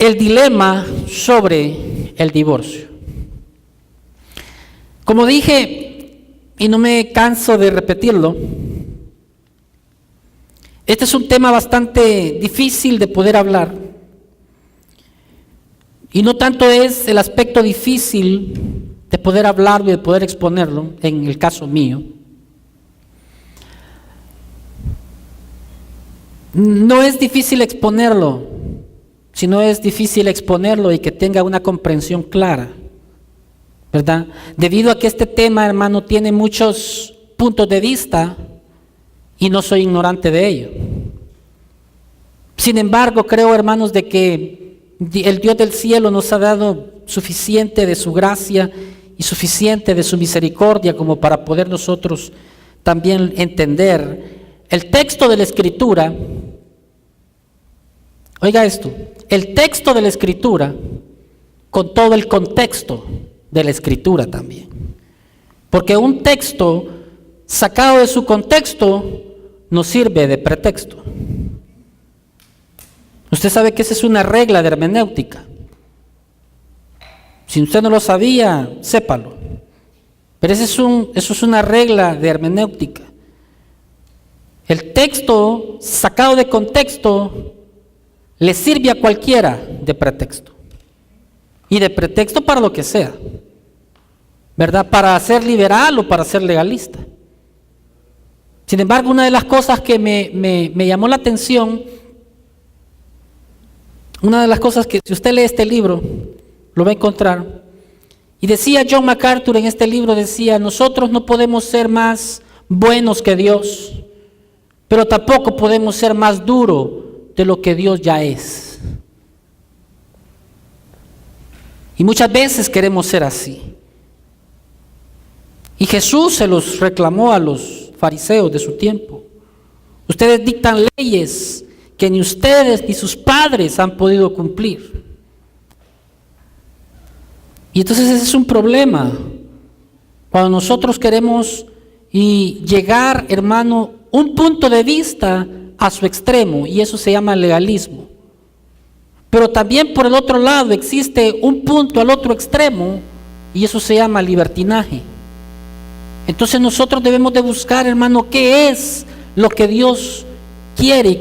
el dilema sobre el divorcio. Como dije, y no me canso de repetirlo, este es un tema bastante difícil de poder hablar. Y no tanto es el aspecto difícil de poder hablarlo y de poder exponerlo, en el caso mío. No es difícil exponerlo, sino es difícil exponerlo y que tenga una comprensión clara, ¿verdad? Debido a que este tema, hermano, tiene muchos puntos de vista y no soy ignorante de ello. Sin embargo, creo, hermanos, de que el Dios del cielo nos ha dado suficiente de su gracia y suficiente de su misericordia como para poder nosotros también entender el texto de la Escritura. Oiga esto, el texto de la Escritura con todo el contexto de la Escritura también. Porque un texto sacado de su contexto nos sirve de pretexto. Usted sabe que esa es una regla de hermenéutica. Si usted no lo sabía, sépalo. Pero eso es una regla de hermenéutica. El texto sacado de contexto le sirve a cualquiera de pretexto. Y de pretexto para lo que sea, ¿verdad? Para ser liberal o para ser legalista. Sin embargo, una de las cosas que me llamó la atención, una de las cosas que si usted lee este libro, lo va a encontrar. Y decía John MacArthur en este libro, decía, nosotros no podemos ser más buenos que Dios, pero tampoco podemos ser más duros de lo que Dios ya es. Y muchas veces queremos ser así. Y Jesús se los reclamó a los fariseos de su tiempo. Ustedes dictan leyes que ni ustedes ni sus padres han podido cumplir. Y entonces ese es un problema. Cuando nosotros queremos llegar, hermano, un punto de vista a su extremo, y eso se llama legalismo. Pero también por el otro lado existe un punto al otro extremo, y eso se llama libertinaje. Entonces nosotros debemos de buscar, hermano, qué es lo que Dios quiere y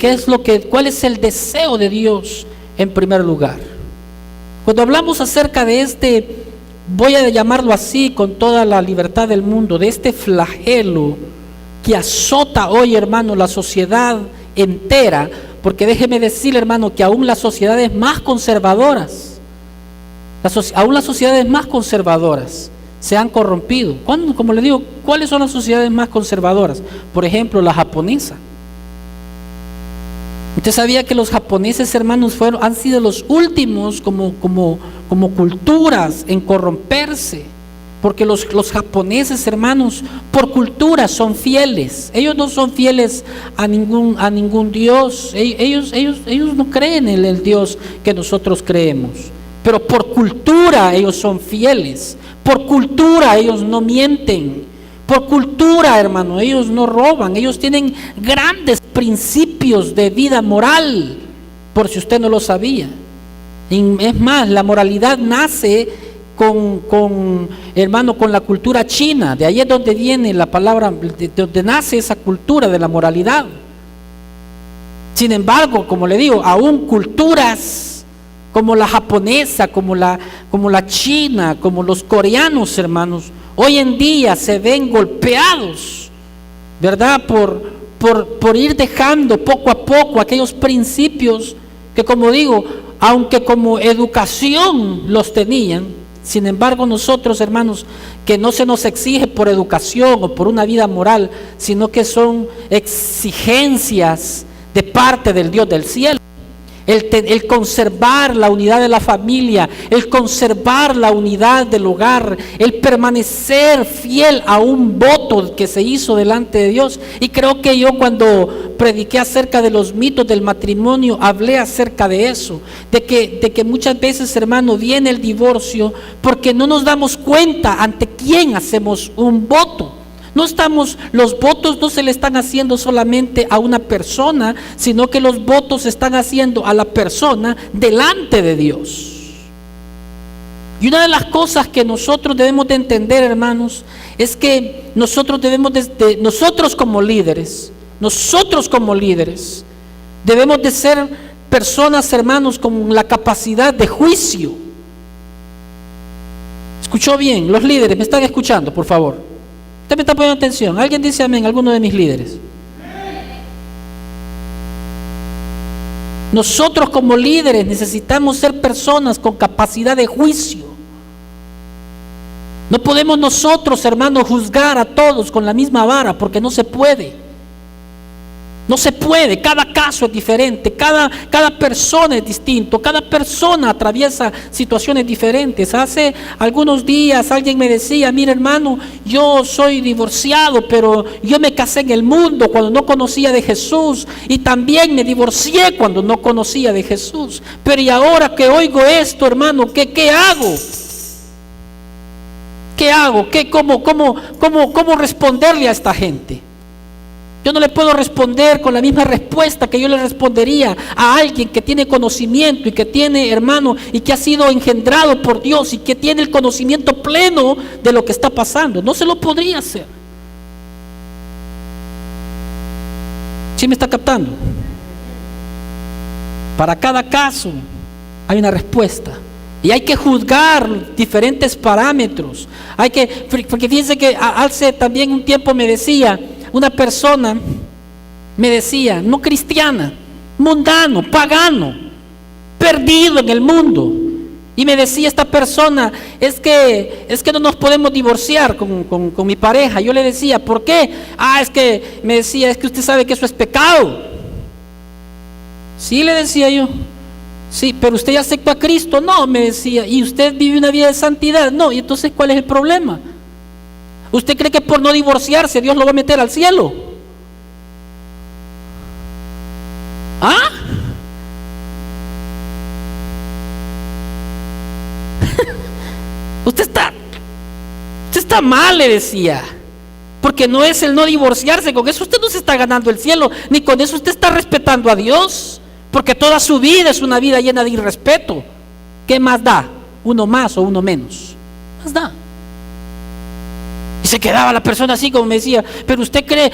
cuál es el deseo de Dios en primer lugar. Cuando hablamos acerca de este, voy a llamarlo así con toda la libertad del mundo, de este flagelo que azota hoy, hermano, la sociedad entera, porque déjeme decirle, hermano, que aún las sociedades más conservadoras, se han corrompido. Como le digo, ¿cuáles son las sociedades más conservadoras? Por ejemplo, la japonesa. ¿Usted sabía que los japoneses, hermanos, han sido los últimos como culturas en corromperse? Porque los japoneses, hermanos, por cultura son fieles. Ellos no son fieles a ningún Dios. Ellos no creen en el Dios que nosotros creemos. Pero por cultura ellos son fieles. Por cultura ellos no mienten. Por cultura, hermano, ellos no roban. Ellos tienen grandes principios de vida moral, por si usted no lo sabía. Y es más, la moralidad nace con la cultura china. De ahí es donde viene la palabra, de donde nace esa cultura de la moralidad. Sin embargo, como le digo, aún culturas como la japonesa, como la china, como los coreanos, hermanos, hoy en día se ven golpeados, ¿verdad? Por ir dejando poco a poco aquellos principios que, como digo, aunque como educación los tenían, sin embargo nosotros, hermanos, que no se nos exige por educación o por una vida moral, sino que son exigencias de parte del Dios del cielo. El conservar la unidad de la familia, el conservar la unidad del hogar, el permanecer fiel a un voto que se hizo delante de Dios. Y creo que yo cuando prediqué acerca de los mitos del matrimonio, hablé acerca de eso, de que muchas veces, hermano, viene el divorcio porque no nos damos cuenta ante quién hacemos un voto. Los votos no se le están haciendo solamente a una persona, sino que los votos se están haciendo a la persona delante de Dios. Y una de las cosas que nosotros debemos de entender, hermanos, es que nosotros como líderes, debemos de ser personas, hermanos, con la capacidad de juicio. ¿Escuchó bien? Los líderes, ¿me están escuchando, por favor? Usted me está poniendo atención. ¿Alguien dice amén? ¿Alguno de mis líderes? Nosotros como líderes necesitamos ser personas con capacidad de juicio. No podemos nosotros, hermanos, juzgar a todos con la misma vara, porque no se puede. No se puede, cada caso es diferente, cada persona es distinto, cada persona atraviesa situaciones diferentes. Hace algunos días alguien me decía: mira, hermano, yo soy divorciado, pero yo me casé en el mundo cuando no conocía de Jesús, y también me divorcié cuando no conocía de Jesús. Pero y ahora que oigo esto, hermano, ¿qué hago? ¿Qué hago? ¿Cómo responderle a esta gente? Yo no le puedo responder con la misma respuesta que yo le respondería a alguien que tiene conocimiento y que tiene, hermano, y que ha sido engendrado por Dios y que tiene el conocimiento pleno de lo que está pasando. No se lo podría hacer. ¿Sí me está captando? Para cada caso hay una respuesta. Y hay que juzgar diferentes parámetros. Porque fíjense que hace también un tiempo me decía una persona, no cristiana, mundano, pagano, perdido en el mundo. Y me decía esta persona: es que no nos podemos divorciar con mi pareja. Yo le decía: ¿por qué? Me decía: es que usted sabe que eso es pecado. Sí, le decía yo. Sí, pero usted ya aceptó a Cristo. No, me decía. ¿Y usted vive una vida de santidad? No. ¿Y entonces cuál es el problema? ¿Usted cree que por no divorciarse Dios lo va a meter al cielo? ¿Ah? Usted está mal, le decía. Porque no es el no divorciarse. Con eso usted no se está ganando el cielo, ni con eso usted está respetando a Dios. Porque toda su vida es una vida llena de irrespeto. ¿Qué más da? ¿Uno más o uno menos? Más da. Y se quedaba la persona así como me decía: pero usted cree,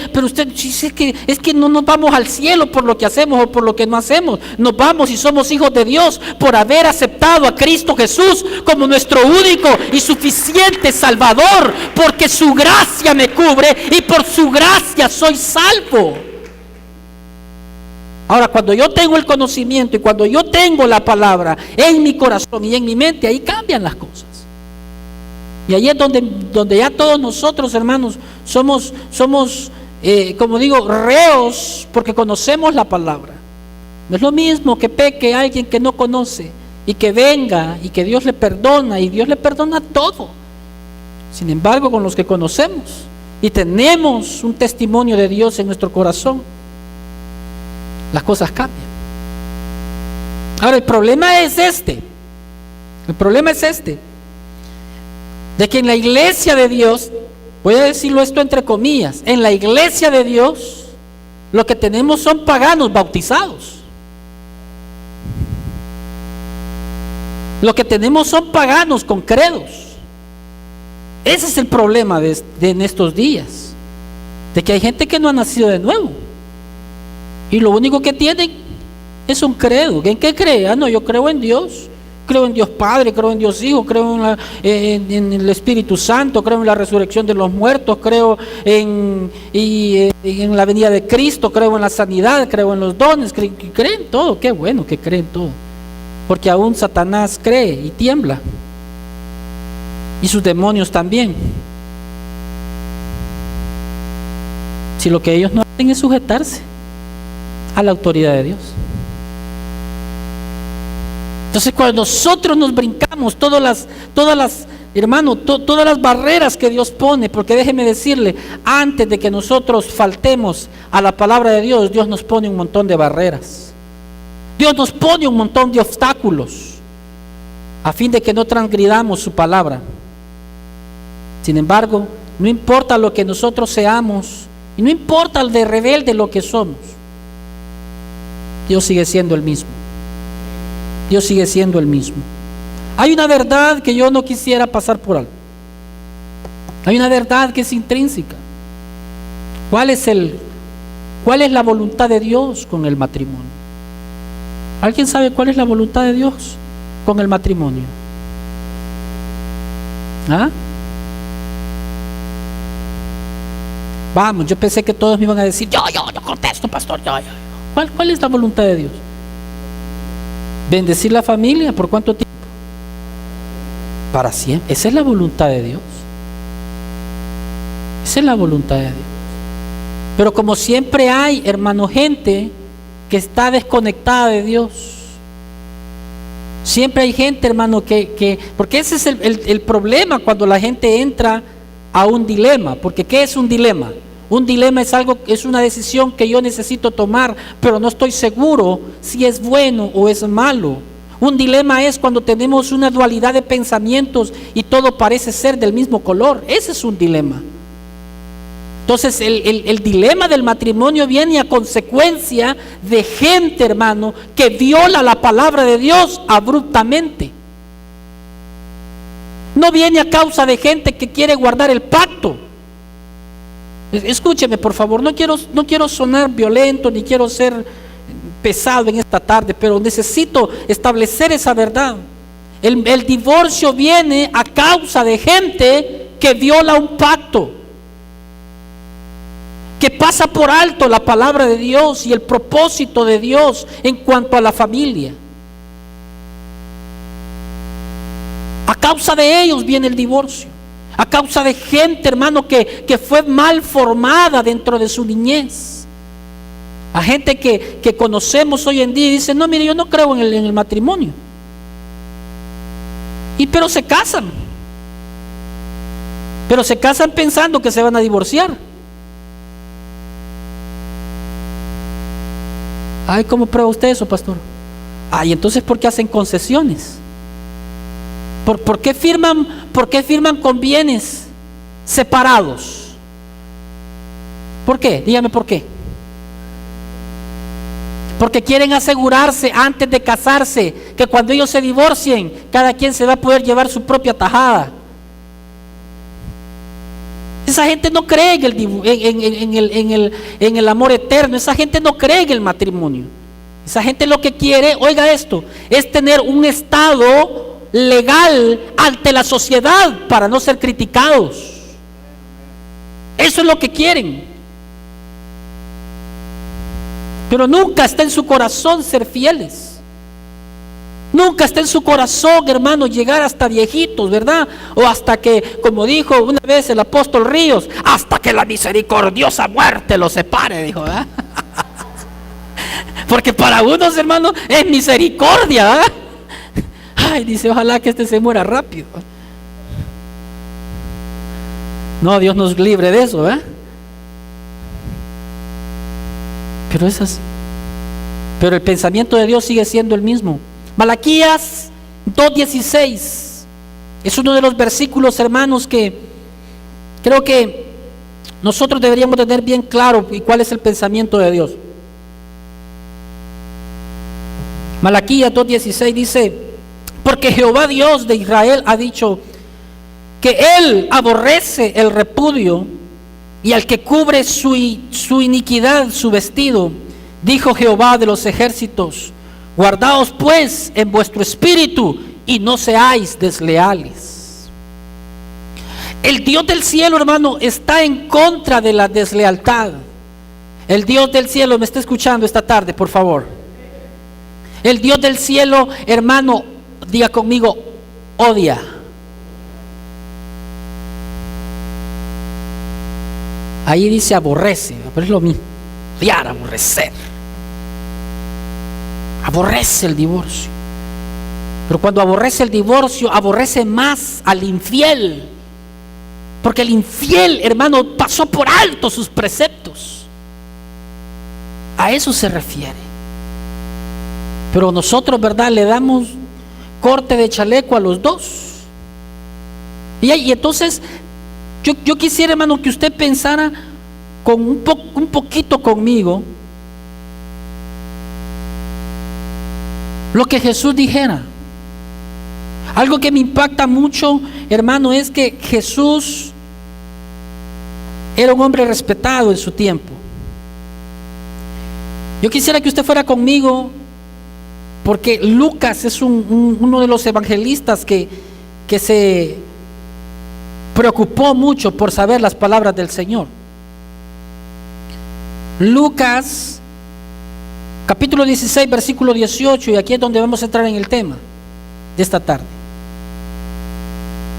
es que no nos vamos al cielo por lo que hacemos o por lo que no hacemos. Nos vamos, y somos hijos de Dios, por haber aceptado a Cristo Jesús como nuestro único y suficiente Salvador, porque su gracia me cubre y por su gracia soy salvo. Ahora, cuando yo tengo el conocimiento y cuando yo tengo la palabra en mi corazón y en mi mente, ahí cambian las cosas. Y ahí es donde ya todos nosotros, hermanos, somos como digo, reos, porque conocemos la palabra. No es lo mismo que peque alguien que no conoce y que venga y que Dios le perdona, y Dios le perdona todo. Sin embargo, con los que conocemos y tenemos un testimonio de Dios en nuestro corazón, las cosas cambian. Ahora, el problema es este, de que en la iglesia de Dios, voy a decirlo esto entre comillas, en la iglesia de Dios lo que tenemos son paganos bautizados. Lo que tenemos son paganos con credos. Ese es el problema de en estos días, de que hay gente que no ha nacido de nuevo y lo único que tienen es un credo. ¿En qué cree? No, yo creo en Dios. Creo en Dios Padre, creo en Dios Hijo, creo en el Espíritu Santo, creo en la resurrección de los muertos, creo en la venida de Cristo, creo en la sanidad, creo en los dones, creen todo. Qué bueno que creen todo, porque aún Satanás cree y tiembla, y sus demonios también, si lo que ellos no hacen es sujetarse a la autoridad de Dios. Entonces, cuando nosotros nos brincamos todas las barreras que Dios pone, porque déjeme decirle, antes de que nosotros faltemos a la palabra de Dios, Dios nos pone un montón de barreras. Dios nos pone un montón de obstáculos a fin de que no transgridamos su palabra. Sin embargo, no importa lo que nosotros seamos, y no importa el de rebelde lo que somos, Dios sigue siendo el mismo. Dios sigue siendo el mismo. Hay una verdad que yo no quisiera pasar por alto. Hay una verdad que es intrínseca. ¿Cuál es la voluntad de Dios con el matrimonio? ¿Alguien sabe cuál es la voluntad de Dios con el matrimonio? ¿Ah? Vamos, yo pensé que todos me iban a decir, yo contesto, pastor, yo. ¿Cuál es la voluntad de Dios? ¿Bendecir la familia? ¿Por cuánto tiempo? Para siempre. Esa es la voluntad de Dios. Esa es la voluntad de Dios. Pero como siempre hay, hermano, gente que está desconectada de Dios. Siempre hay gente, hermano, porque ese es el problema cuando la gente entra a un dilema. Porque ¿qué es un dilema? Un dilema es una decisión que yo necesito tomar, pero no estoy seguro si es bueno o es malo. Un dilema es cuando tenemos una dualidad de pensamientos y todo parece ser del mismo color. Ese es un dilema. Entonces el dilema del matrimonio viene a consecuencia de gente, hermano, que viola la palabra de Dios abruptamente. No viene a causa de gente que quiere guardar el pacto. Escúcheme, por favor, no quiero sonar violento ni quiero ser pesado en esta tarde, pero necesito establecer esa verdad. El divorcio viene a causa de gente que viola un pacto, que pasa por alto la palabra de Dios y el propósito de Dios en cuanto a la familia. A causa de ellos viene el divorcio. A causa de gente, hermano, que fue mal formada dentro de su niñez. A gente que conocemos hoy en día y dice, no, mire, yo no creo en el matrimonio. Pero se casan. Pero se casan pensando que se van a divorciar. Ay, ¿cómo prueba usted eso, pastor? Ay, entonces, ¿por qué hacen concesiones? ¿Por qué firman con bienes separados? ¿Por qué? Dígame por qué. Porque quieren asegurarse antes de casarse que cuando ellos se divorcien, cada quien se va a poder llevar su propia tajada. Esa gente no cree en el amor eterno. Esa gente no cree en el matrimonio. Esa gente lo que quiere, oiga esto, es tener un estado legal ante la sociedad para no ser criticados. Eso es lo que quieren. Pero nunca está en su corazón ser fieles. Nunca está en su corazón, hermano, llegar hasta viejitos, ¿verdad? O hasta que, como dijo una vez el apóstol Ríos, hasta que la misericordiosa muerte los separe, dijo, ¿verdad? Porque para unos, hermanos, es misericordia, ¿verdad? Ay, dice, ojalá que este se muera rápido. No, Dios nos libre de eso, ¿verdad? Pero es así. Pero el pensamiento de Dios sigue siendo el mismo. Malaquías 2:16 es uno de los versículos, hermanos, que creo que nosotros deberíamos tener bien claro y cuál es el pensamiento de Dios. Malaquías 2:16 dice: porque Jehová Dios de Israel ha dicho que Él aborrece el repudio y al que cubre su iniquidad su vestido. Dijo Jehová de los ejércitos: guardaos pues en vuestro espíritu y no seáis desleales. El Dios del cielo, hermano, está en contra de la deslealtad. El Dios del cielo me está escuchando esta tarde, por favor. El Dios del cielo, hermano, diga conmigo, odia. Ahí dice aborrece, pero es lo mismo. Odiar, aborrecer. Aborrece el divorcio. Pero cuando aborrece el divorcio, aborrece más al infiel. Porque el infiel, hermano, pasó por alto sus preceptos. A eso se refiere. Pero nosotros, ¿verdad?, le damos corte de chaleco a los dos. Y entonces Yo quisiera, hermano, que usted pensara con un poquito conmigo lo que Jesús dijera. Algo que me impacta mucho, hermano, es que Jesús era un hombre respetado en su tiempo. Yo quisiera que usted fuera conmigo, porque Lucas es uno de los evangelistas que se preocupó mucho por saber las palabras del Señor. Lucas, capítulo 16, versículo 18, y aquí es donde vamos a entrar en el tema de esta tarde.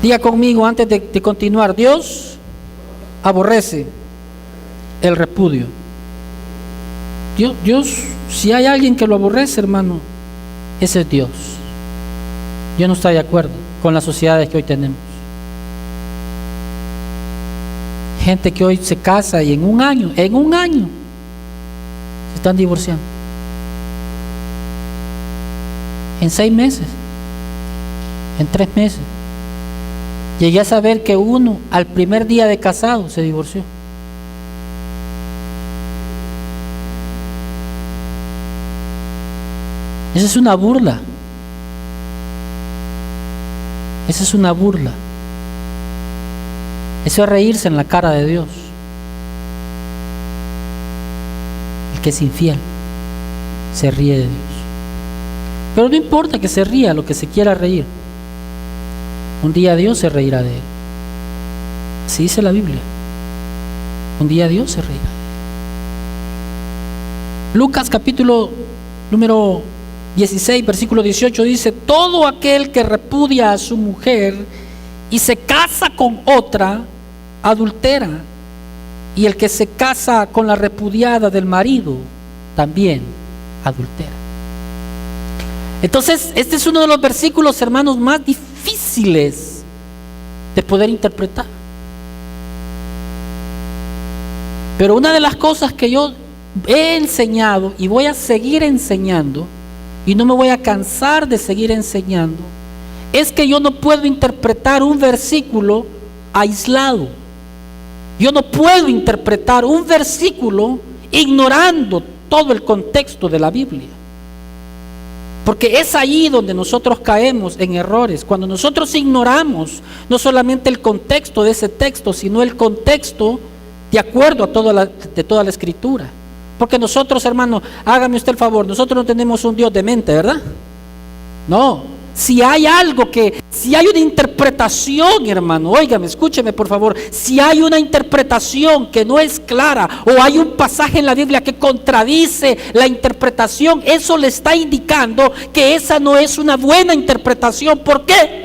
Diga conmigo antes de continuar: Dios aborrece el repudio. Dios, si hay alguien que lo aborrece, hermano, ese es Dios. Yo no estoy de acuerdo con las sociedades que hoy tenemos. Gente que hoy se casa y en un año se están divorciando. En 6 meses, en 3 meses. Llegué a saber que uno al primer día de casado se divorció. Esa es una burla. Esa es una burla. Eso es reírse en la cara de Dios. El que es infiel se ríe de Dios. Pero no importa que se ría, lo que se quiera reír. Un día Dios se reirá de él. Así dice la Biblia. Un día Dios se reirá de él. Lucas capítulo número 16, versículo 18 dice: todo aquel que repudia a su mujer y se casa con otra, adultera, y el que se casa con la repudiada del marido, también adultera. Entonces, este es uno de los versículos, hermanos, más difíciles de poder interpretar. Pero una de las cosas que yo he enseñado y voy a seguir enseñando, y no me voy a cansar de seguir enseñando, es que yo no puedo interpretar un versículo aislado. Yo no puedo interpretar un versículo ignorando todo el contexto de la Biblia. Porque es ahí donde nosotros caemos en errores, cuando nosotros ignoramos no solamente el contexto de ese texto, sino el contexto de acuerdo a toda la Escritura. Porque nosotros, hermano, hágame usted el favor, nosotros no tenemos un Dios demente, ¿verdad? No. Si hay una interpretación, hermano, óigame, escúcheme por favor, si hay una interpretación que no es clara, o hay un pasaje en la Biblia que contradice la interpretación, eso le está indicando que esa no es una buena interpretación. ¿Por qué?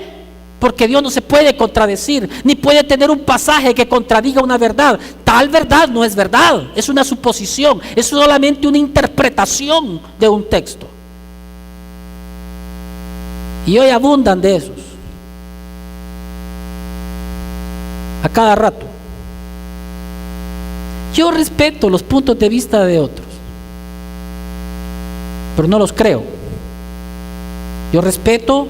Porque Dios no se puede contradecir, ni puede tener un pasaje que contradiga una verdad. Tal verdad no es verdad, es una suposición, es solamente una interpretación de un texto. Y hoy abundan de esos, a cada rato. Yo respeto los puntos de vista de otros, pero no los creo. Yo respeto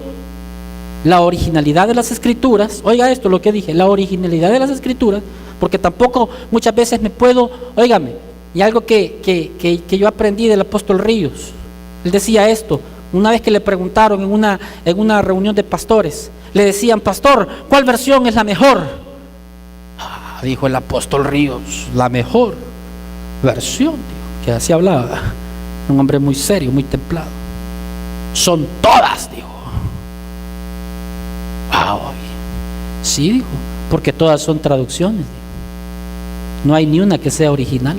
la originalidad de las Escrituras. Oiga esto, lo que dije, la originalidad de las Escrituras, porque tampoco muchas veces me puedo, óigame, y algo que yo aprendí del apóstol Ríos. Él decía esto, una vez que le preguntaron en una reunión de pastores, le decían: pastor, ¿cuál versión es la mejor? Dijo el apóstol Ríos: la mejor versión, dijo, que así hablaba, un hombre muy serio, muy templado. Son todas, dijo. Sí, dijo, porque todas son traducciones, dijo. No hay ni una que sea original.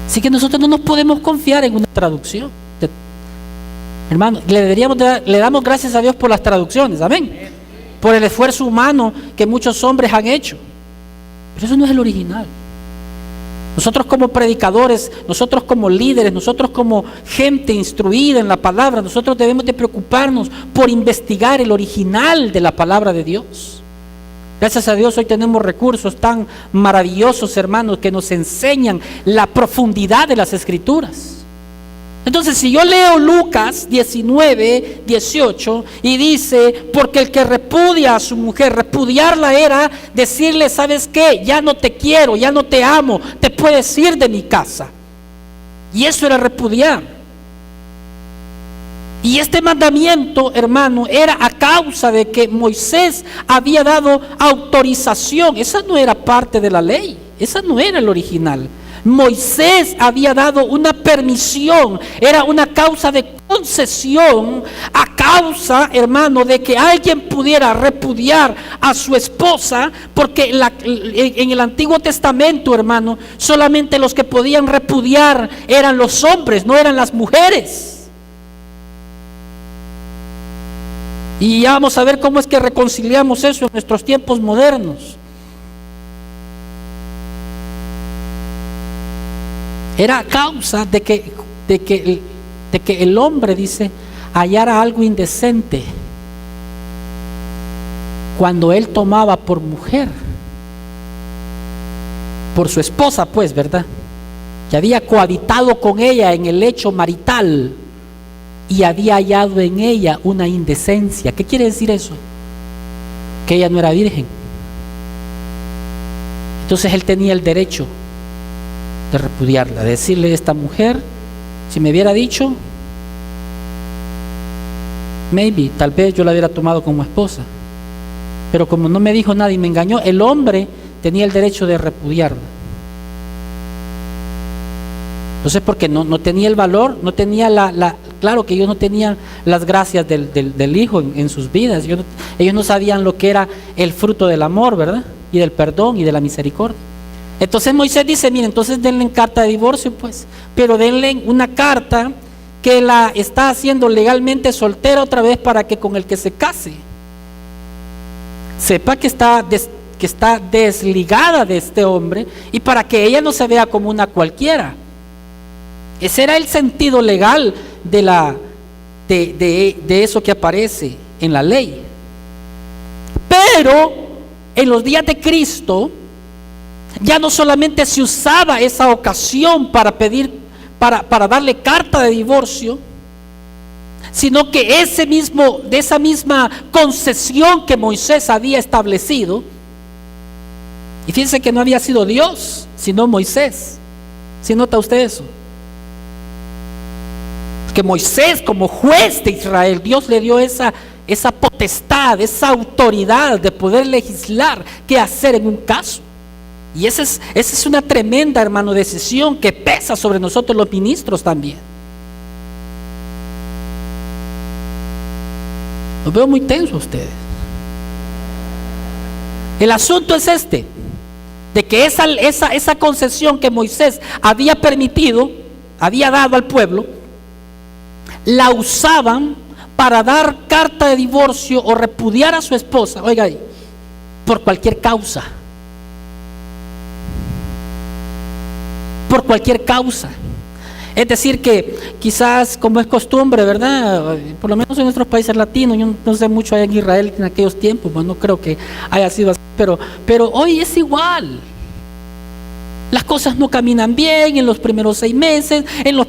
Así que nosotros no nos podemos confiar en una traducción. Hermano, le damos gracias a Dios por las traducciones, amén, por el esfuerzo humano que muchos hombres han hecho, pero eso no es el original. Nosotros como predicadores, nosotros como líderes, nosotros como gente instruida en la palabra, nosotros debemos de preocuparnos por investigar el original de la palabra de Dios. Gracias a Dios hoy tenemos recursos tan maravillosos, hermanos, que nos enseñan la profundidad de las Escrituras. Entonces, si yo leo Lucas 19, 18 y dice, porque el que repudia a su mujer, repudiarla era decirle, ¿sabes qué? Ya no te quiero, ya no te amo, te puedes ir de mi casa. Y eso era repudiar. Y este mandamiento, hermano, era a causa de que Moisés había dado autorización. Esa no era parte de la ley, esa no era el original. Moisés había dado una permisión, era una causa de concesión a causa, hermano, de que alguien pudiera repudiar a su esposa, porque en el Antiguo Testamento, hermano, solamente los que podían repudiar eran los hombres, no eran las mujeres. Y ya vamos a ver cómo es que reconciliamos eso en nuestros tiempos modernos. Era a causa de que el hombre, dice, hallara algo indecente cuando él tomaba por mujer, por su esposa, pues, ¿verdad? Que había cohabitado con ella en el lecho marital y había hallado en ella una indecencia. ¿Qué quiere decir eso? Que ella no era virgen. Entonces él tenía el derecho de repudiarla, de decirle a esta mujer, si me hubiera dicho, tal vez yo la hubiera tomado como esposa, pero como no me dijo nada y me engañó, el hombre tenía el derecho de repudiarla. Entonces, porque no tenía el valor, no tenía claro que ellos no tenían las gracias del Hijo en sus vidas, ellos no sabían lo que era el fruto del amor, ¿verdad? Y del perdón y de la misericordia. Entonces Moisés dice, miren, entonces denle carta de divorcio, pues, pero denle una carta que la está haciendo legalmente soltera otra vez, para que con el que se case sepa que está desligada de este hombre, y para que ella no se vea como una cualquiera. Ese era el sentido legal de eso que aparece en la ley. Pero en los días de Cristo ya no solamente se usaba esa ocasión para para darle carta de divorcio, sino que de esa misma concesión que Moisés había establecido, y fíjense que no había sido Dios, sino Moisés. ¿Sí nota usted eso? Que Moisés, como juez de Israel, Dios le dio esa potestad, esa autoridad de poder legislar qué hacer en un caso. Y esa es una tremenda, hermano, decisión que pesa sobre nosotros los ministros también. Los veo muy tensos a ustedes. El asunto es de que esa concesión que Moisés había permitido, había dado al pueblo, la usaban para dar carta de divorcio o repudiar a su esposa, oiga ahí, por cualquier causa. Por cualquier causa. Es decir, que quizás, como es costumbre, ¿verdad? Por lo menos en nuestros países latinos, yo no sé mucho allá en Israel en aquellos tiempos, pues no creo que haya sido así, pero hoy es igual. Las cosas no caminan bien en los primeros 6 meses, en el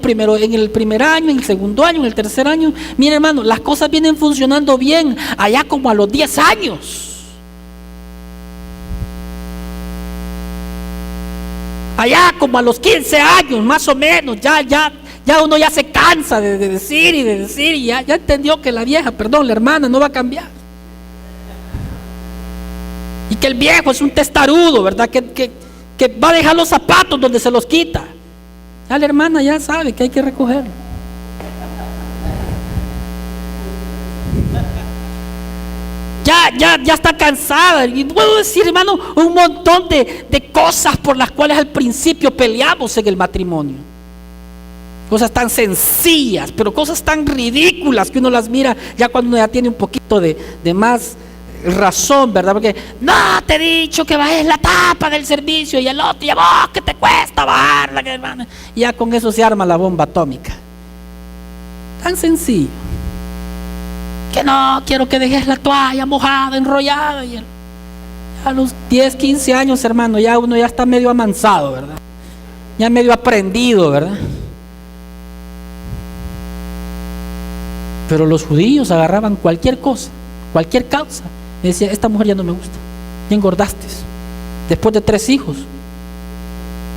primer año, en el segundo año, en el tercer año. Mire, hermano, las cosas vienen funcionando bien allá como a los 10 años. Allá como a los 15 años, más o menos, ya uno ya se cansa de decir y ya entendió que la hermana no va a cambiar. Y que el viejo es un testarudo, ¿verdad? Que va a dejar los zapatos donde se los quita. Ya la hermana ya sabe que hay que recogerlo. Ya está cansada. Y puedo decir, hermano, un montón de cosas por las cuales al principio peleamos en el matrimonio. Cosas tan sencillas, pero cosas tan ridículas que uno las mira ya cuando uno ya tiene un poquito de más razón, ¿verdad? Porque no te he dicho que bajes la tapa del servicio, y el otro, y a vos que te cuesta bajarla, hermano. Y ya con eso se arma la bomba atómica. Tan sencillo. Que no, quiero que dejes la toalla mojada, enrollada. Y a los 10, 15 años, hermano, ya uno ya está medio amansado, ¿verdad? Ya medio aprendido, ¿verdad? Pero los judíos agarraban cualquier cosa, cualquier causa, y decían: esta mujer ya no me gusta, ya engordaste, después de 3 hijos,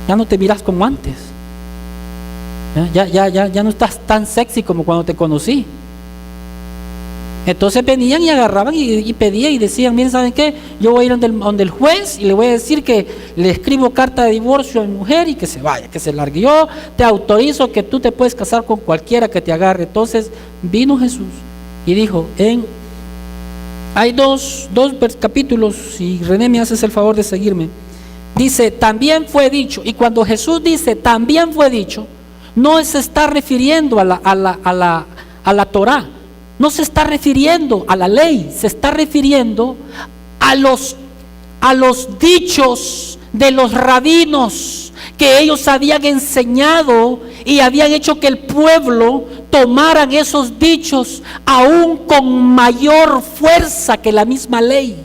ya no te miras como antes, ya no estás tan sexy como cuando te conocí. Entonces venían y agarraban y pedían y decían: miren, ¿saben qué? Yo voy a ir donde el juez y le voy a decir que le escribo carta de divorcio a mi mujer y que se vaya, que se largue. Yo te autorizo que tú te puedes casar con cualquiera que te agarre. Entonces vino Jesús y dijo, hay dos capítulos, y René, me haces el favor de seguirme. Dice: también fue dicho. Y cuando Jesús dice también fue dicho, no se está refiriendo a la Torá, no se está refiriendo a la ley, se está refiriendo a los dichos de los rabinos que ellos habían enseñado y habían hecho que el pueblo tomaran esos dichos aún con mayor fuerza que la misma ley.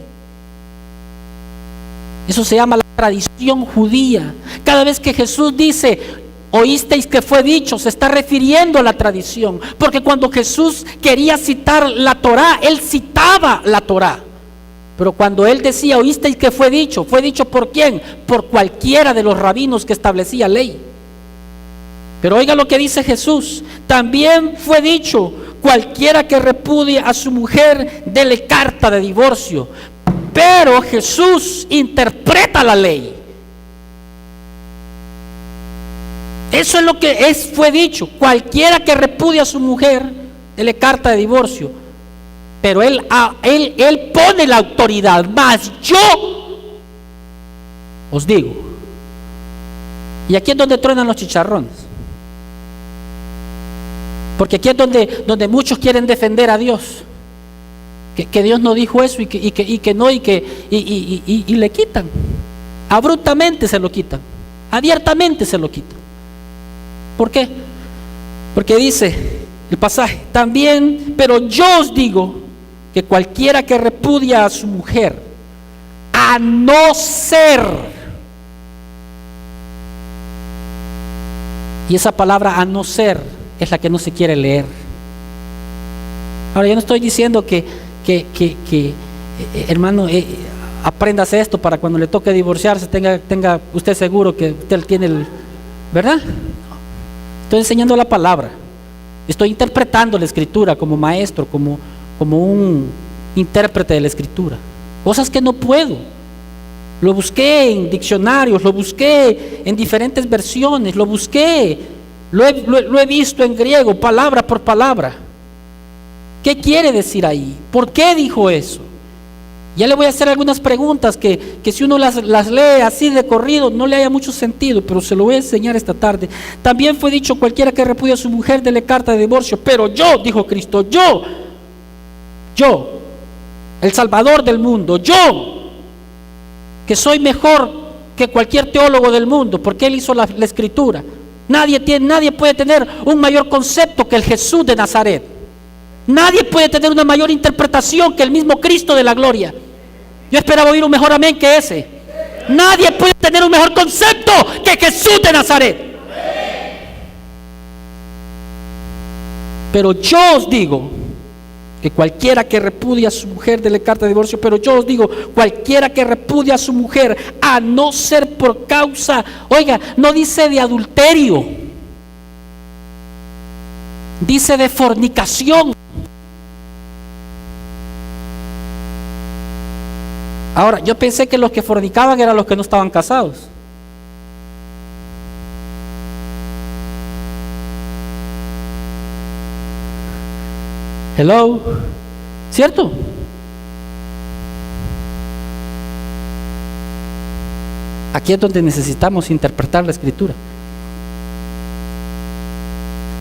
Eso se llama la tradición judía. Cada vez que Jesús dice: oísteis que fue dicho, se está refiriendo a la tradición, porque cuando Jesús quería citar la Torá, él citaba la Torá. Pero cuando él decía: oísteis que fue dicho ¿por quién? Por cualquiera de los rabinos que establecía ley. Pero oiga lo que dice Jesús: también fue dicho, cualquiera que repudie a su mujer, dele carta de divorcio. Pero Jesús interpreta la ley. Eso es lo que fue dicho: cualquiera que repudie a su mujer, dele carta de divorcio. Pero él pone la autoridad. Mas yo os digo. Y aquí es donde truenan los chicharrones, porque aquí es donde muchos quieren defender a Dios, que Dios no dijo eso y le quitan. Abruptamente se lo quitan, abiertamente se lo quitan. ¿Por qué? Porque dice el pasaje: también, pero yo os digo que cualquiera que repudia a su mujer, a no ser, y esa palabra a no ser es la que no se quiere leer. Ahora, yo no estoy diciendo que hermano, apréndase esto para cuando le toque divorciarse tenga usted seguro que usted tiene ¿verdad? Estoy enseñando la palabra, estoy interpretando la escritura como maestro, como un intérprete de la escritura. Cosas que no puedo. Lo busqué en diccionarios, lo busqué en diferentes versiones, lo he visto en griego, palabra por palabra. ¿Qué quiere decir ahí? ¿Por qué dijo eso? Ya le voy a hacer algunas preguntas que si uno las lee así de corrido no le haya mucho sentido, pero se lo voy a enseñar esta tarde. También fue dicho: cualquiera que repudia a su mujer, dele carta de divorcio. Pero yo, dijo Cristo, yo, el Salvador del mundo, yo, que soy mejor que cualquier teólogo del mundo, porque él hizo la escritura. Nadie puede tener un mayor concepto que el Jesús de Nazaret. Nadie puede tener una mayor interpretación que el mismo Cristo de la gloria. Yo esperaba oír un mejor amén que ese. Nadie puede tener un mejor concepto que Jesús de Nazaret. Pero yo os digo que cualquiera que repudia a su mujer, dele carta de divorcio. Pero yo os digo, cualquiera que repudia a su mujer, a no ser por causa, oiga, no dice de adulterio, dice de fornicación. Ahora, yo pensé que los que fornicaban eran los que no estaban casados. Hello, ¿cierto? Aquí es donde necesitamos interpretar la escritura.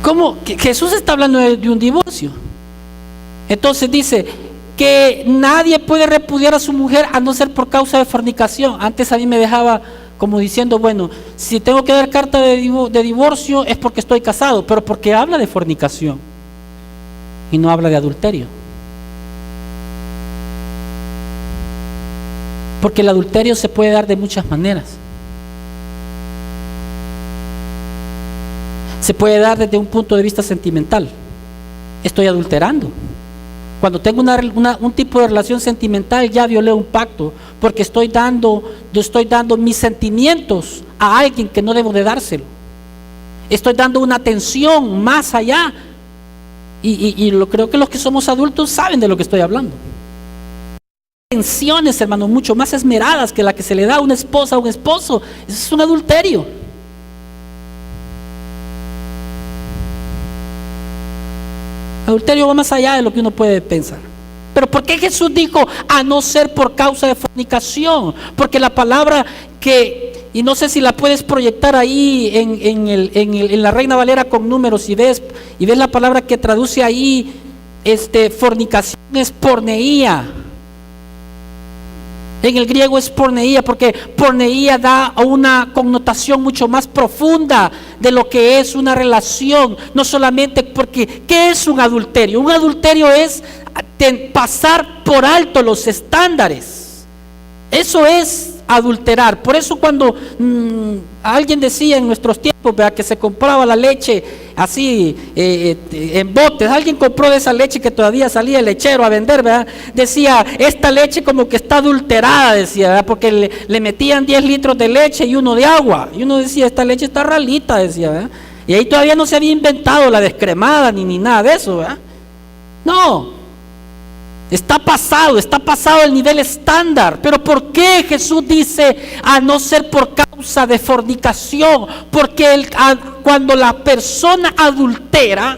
¿Cómo? Jesús está hablando de un divorcio. Entonces dice que nadie puede repudiar a su mujer a no ser por causa de fornicación. Antes a mí me dejaba como diciendo, bueno, si tengo que dar carta de divorcio es porque estoy casado, pero porque habla de fornicación y no habla de adulterio. Porque el adulterio se puede dar de muchas maneras. Se puede dar desde un punto de vista sentimental. estoy adulterando. Cuando tengo un tipo de relación sentimental, ya violé un pacto, porque estoy dando mis sentimientos a alguien que no debo de dárselo. Estoy dando una atención más allá. Creo que los que somos adultos saben de lo que estoy hablando. Atenciones, hermanos, mucho más esmeradas que la que se le da a una esposa o un esposo. Eso es un adulterio. Adulterio va más allá de lo que uno puede pensar. Pero ¿por qué Jesús dijo a no ser por causa de fornicación? Porque la palabra y no sé si la puedes proyectar ahí en la Reina Valera con números, y ves la palabra que traduce ahí, fornicación es porneía. En el griego es porneía, porque porneía da una connotación mucho más profunda de lo que es una relación. No solamente porque, ¿qué es un adulterio? Un adulterio es pasar por alto los estándares. Eso es adulterar. Por eso cuando alguien decía en nuestros tiempos, ¿verdad?, que se compraba la leche así en botes, alguien compró de esa leche que todavía salía el lechero a vender, ¿verdad? Decía, esta leche como que está adulterada, decía, ¿verdad?, porque le metían 10 litros de leche y uno de agua, y uno decía, esta leche está ralita, decía, ¿verdad? Y ahí todavía no se había inventado la descremada ni nada de eso, ¿verdad? No, está pasado el nivel estándar. Pero ¿por qué Jesús dice a no ser por causa de fornicación? Porque cuando la persona adultera,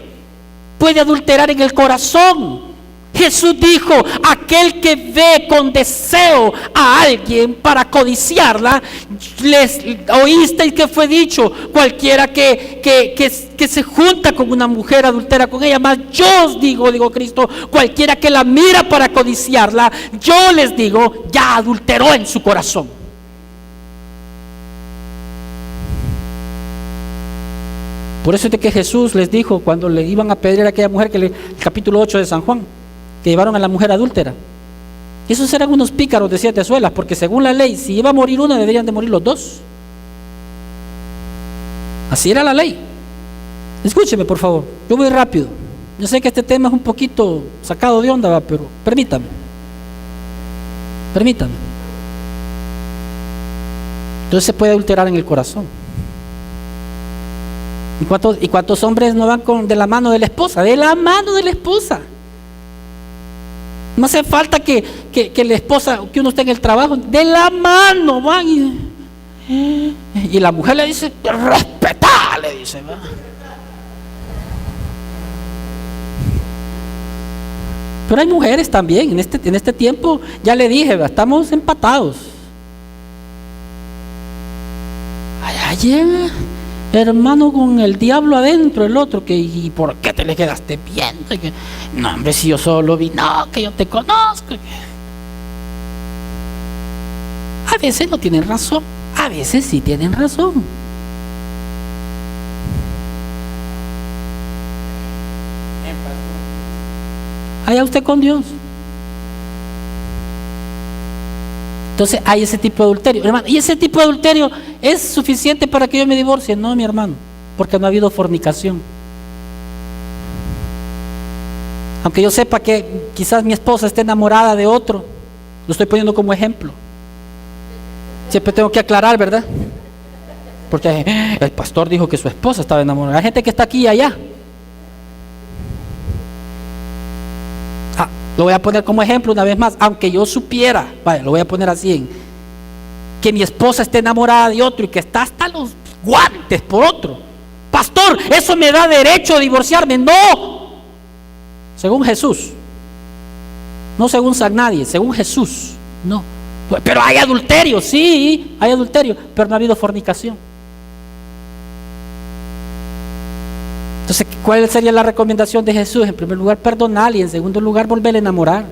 puede adulterar en el corazón. Jesús dijo, aquel que ve con deseo a alguien para codiciarla, oísteis que fue dicho, cualquiera que se junta con una mujer adultera con ella, más yo os digo Cristo, cualquiera que la mira para codiciarla, yo les digo, ya adulteró en su corazón. Por eso es de que Jesús les dijo cuando le iban a pedir a aquella mujer, el capítulo 8 de San Juan, que llevaron a la mujer adúltera. Esos eran unos pícaros de 7 suelas, porque según la ley, si iba a morir una, deberían de morir los dos. Así era la ley. Escúcheme, por favor, yo voy rápido. Yo sé que este tema es un poquito sacado de onda, pero permítame. Entonces se puede adulterar en el corazón. ¿Y cuántos hombres no van de la mano de la esposa? De la mano de la esposa. No hace falta que la esposa, que uno esté en el trabajo, de la mano van y la mujer le dice, respetá, le dice, ¿va? Pero hay mujeres también, en este tiempo, ya le dije, ¿va?, estamos empatados. Allá llega, hermano, con el diablo adentro, el otro, ¿y por qué te le quedaste viendo? No, hombre, si yo solo vi, no, que yo te conozco. A veces no tienen razón, a veces sí tienen razón. Allá usted con Dios. Entonces hay ese tipo de adulterio, hermano, y ese tipo de adulterio es suficiente para que yo me divorcie. No, mi hermano, porque no ha habido fornicación. Aunque yo sepa que quizás mi esposa esté enamorada de otro, lo estoy poniendo como ejemplo. Siempre tengo que aclarar, ¿verdad? Porque el pastor dijo que su esposa estaba enamorada. Hay gente que está aquí y allá. Lo voy a poner como ejemplo una vez más, aunque yo supiera, vaya, lo voy a poner así, que mi esposa esté enamorada de otro y que está hasta los guantes por otro. Pastor, ¿eso me da derecho a divorciarme? No, según Jesús, no según San Nadie, según Jesús, no. Pero hay adulterio, sí, hay adulterio, pero no ha habido fornicación. Entonces, ¿cuál sería la recomendación de Jesús? En primer lugar, perdonar, y en segundo lugar, volver a enamorar.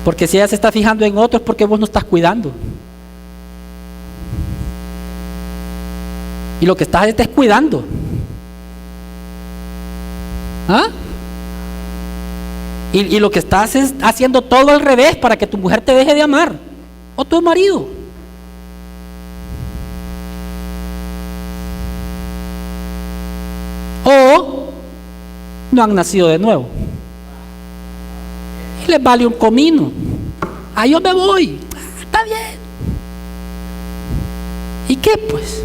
Porque si ella se está fijando en otro es porque vos no estás cuidando. Y lo que estás es cuidando. ¿Ah? Y lo que estás es haciendo todo al revés para que tu mujer te deje de amar, o tu marido. O no han nacido de nuevo. Y les vale un comino. Yo me voy. Está bien. ¿Y qué pues?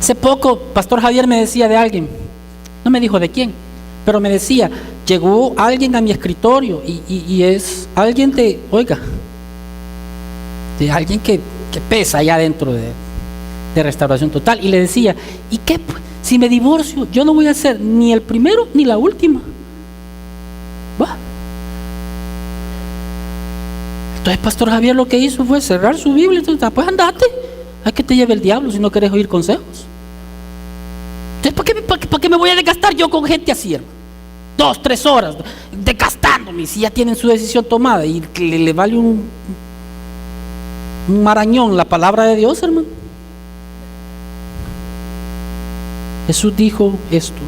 Hace poco, Pastor Javier me decía de alguien, no me dijo de quién, pero me decía, llegó alguien a mi escritorio y es alguien de alguien que pesa allá dentro de Restauración Total. Y le decía, ¿y qué pues? Si me divorcio, yo no voy a ser ni el primero ni la última. ¿Va? Entonces Pastor Javier lo que hizo fue cerrar su Biblia. Entonces, pues andate, hay que te lleve el diablo si no querés oír consejos. Entonces, ¿para qué me voy a desgastar yo con gente así, hermano? 2, 3 horas desgastándome, si ya tienen su decisión tomada y que le vale un marañón la palabra de Dios, hermano. Jesús dijo esto: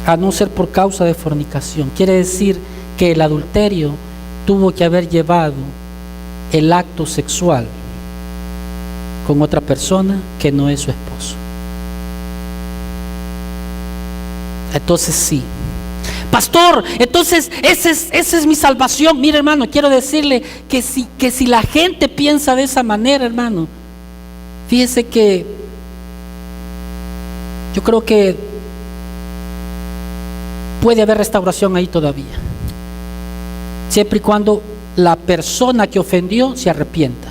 a no ser por causa de fornicación. Quiere decir que el adulterio tuvo que haber llevado el acto sexual con otra persona que no es su esposo. Entonces sí, pastor, entonces esa es mi salvación. Mire, hermano, quiero decirle que si la gente piensa de esa manera, hermano, fíjese que yo creo que puede haber restauración ahí todavía, siempre y cuando la persona que ofendió se arrepienta,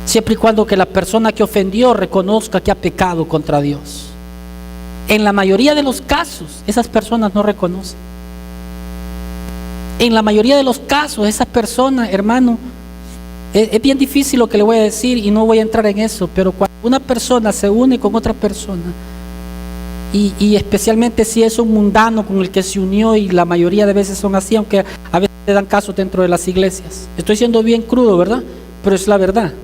siempre y cuando que la persona que ofendió reconozca que ha pecado contra Dios. En la mayoría de los casos, esas personas no reconocen. En la mayoría de los casos, esas personas, hermano, es bien difícil lo que le voy a decir y no voy a entrar en eso, pero cuando una persona se une con otra persona, y especialmente si es un mundano con el que se unió, y la mayoría de veces son así, aunque a veces le dan caso dentro de las iglesias. Estoy siendo bien crudo, ¿verdad? Pero es la verdad.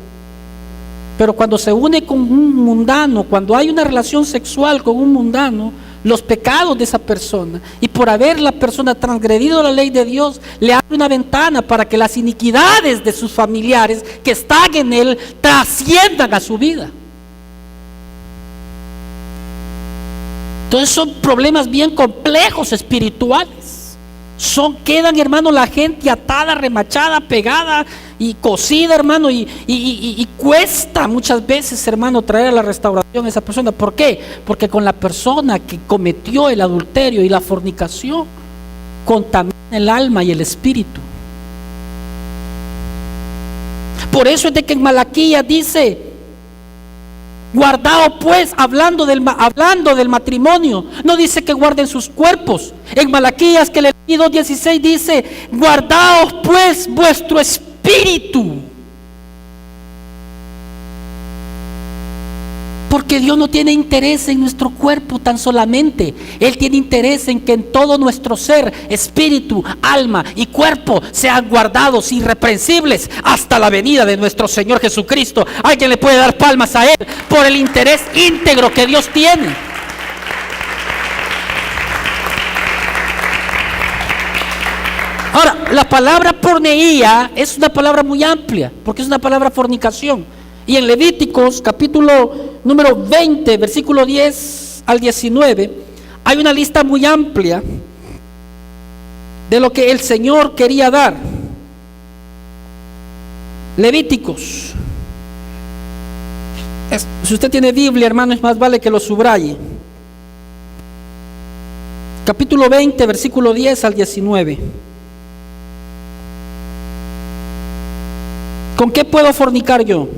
Pero cuando se une con un mundano, cuando hay una relación sexual con un mundano, los pecados de esa persona, y por haber la persona transgredido la ley de Dios, le abre una ventana para que las iniquidades de sus familiares que están en él trasciendan a su vida. Entonces son problemas bien complejos espirituales. Quedan, hermano, la gente atada, remachada, pegada y cosida, hermano, y cuesta muchas veces, hermano, traer a la restauración a esa persona. ¿Por qué? Porque con la persona que cometió el adulterio y la fornicación contamina el alma y el espíritu. Por eso es de que en Malaquías dice: guardaos pues, hablando del matrimonio, no dice que guarden sus cuerpos. En Malaquías, que le leí 2:16, dice: guardaos pues vuestro espíritu. Porque Dios no tiene interés en nuestro cuerpo tan solamente. Él tiene interés en que en todo nuestro ser, espíritu, alma y cuerpo sean guardados irreprensibles hasta la venida de nuestro Señor Jesucristo. Alguien le puede dar palmas a Él por el interés íntegro que Dios tiene. Ahora, la palabra porneía es una palabra muy amplia, porque es una palabra fornicación. Y en Levíticos, capítulo número 20, versículo 10 al 19, hay una lista muy amplia de lo que el Señor quería dar. Levíticos. Si usted tiene Biblia, hermano, es más vale que lo subraye. Capítulo 20, versículo 10 al 19. ¿Con qué puedo fornicar yo?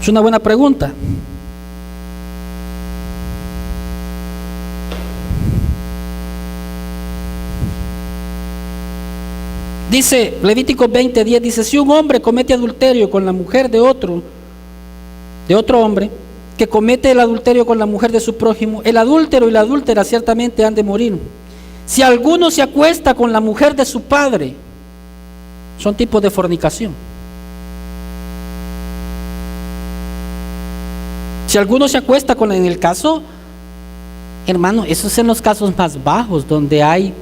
Es una buena pregunta. Dice Levítico 20:10, dice: si un hombre comete adulterio con la mujer de otro hombre, que comete el adulterio con la mujer de su prójimo, el adúltero y la adúltera ciertamente han de morir. Si alguno se acuesta con la mujer de su padre, son tipos de fornicación. Si alguno se acuesta con, en el caso, hermano, eso es en los casos más bajos, donde hay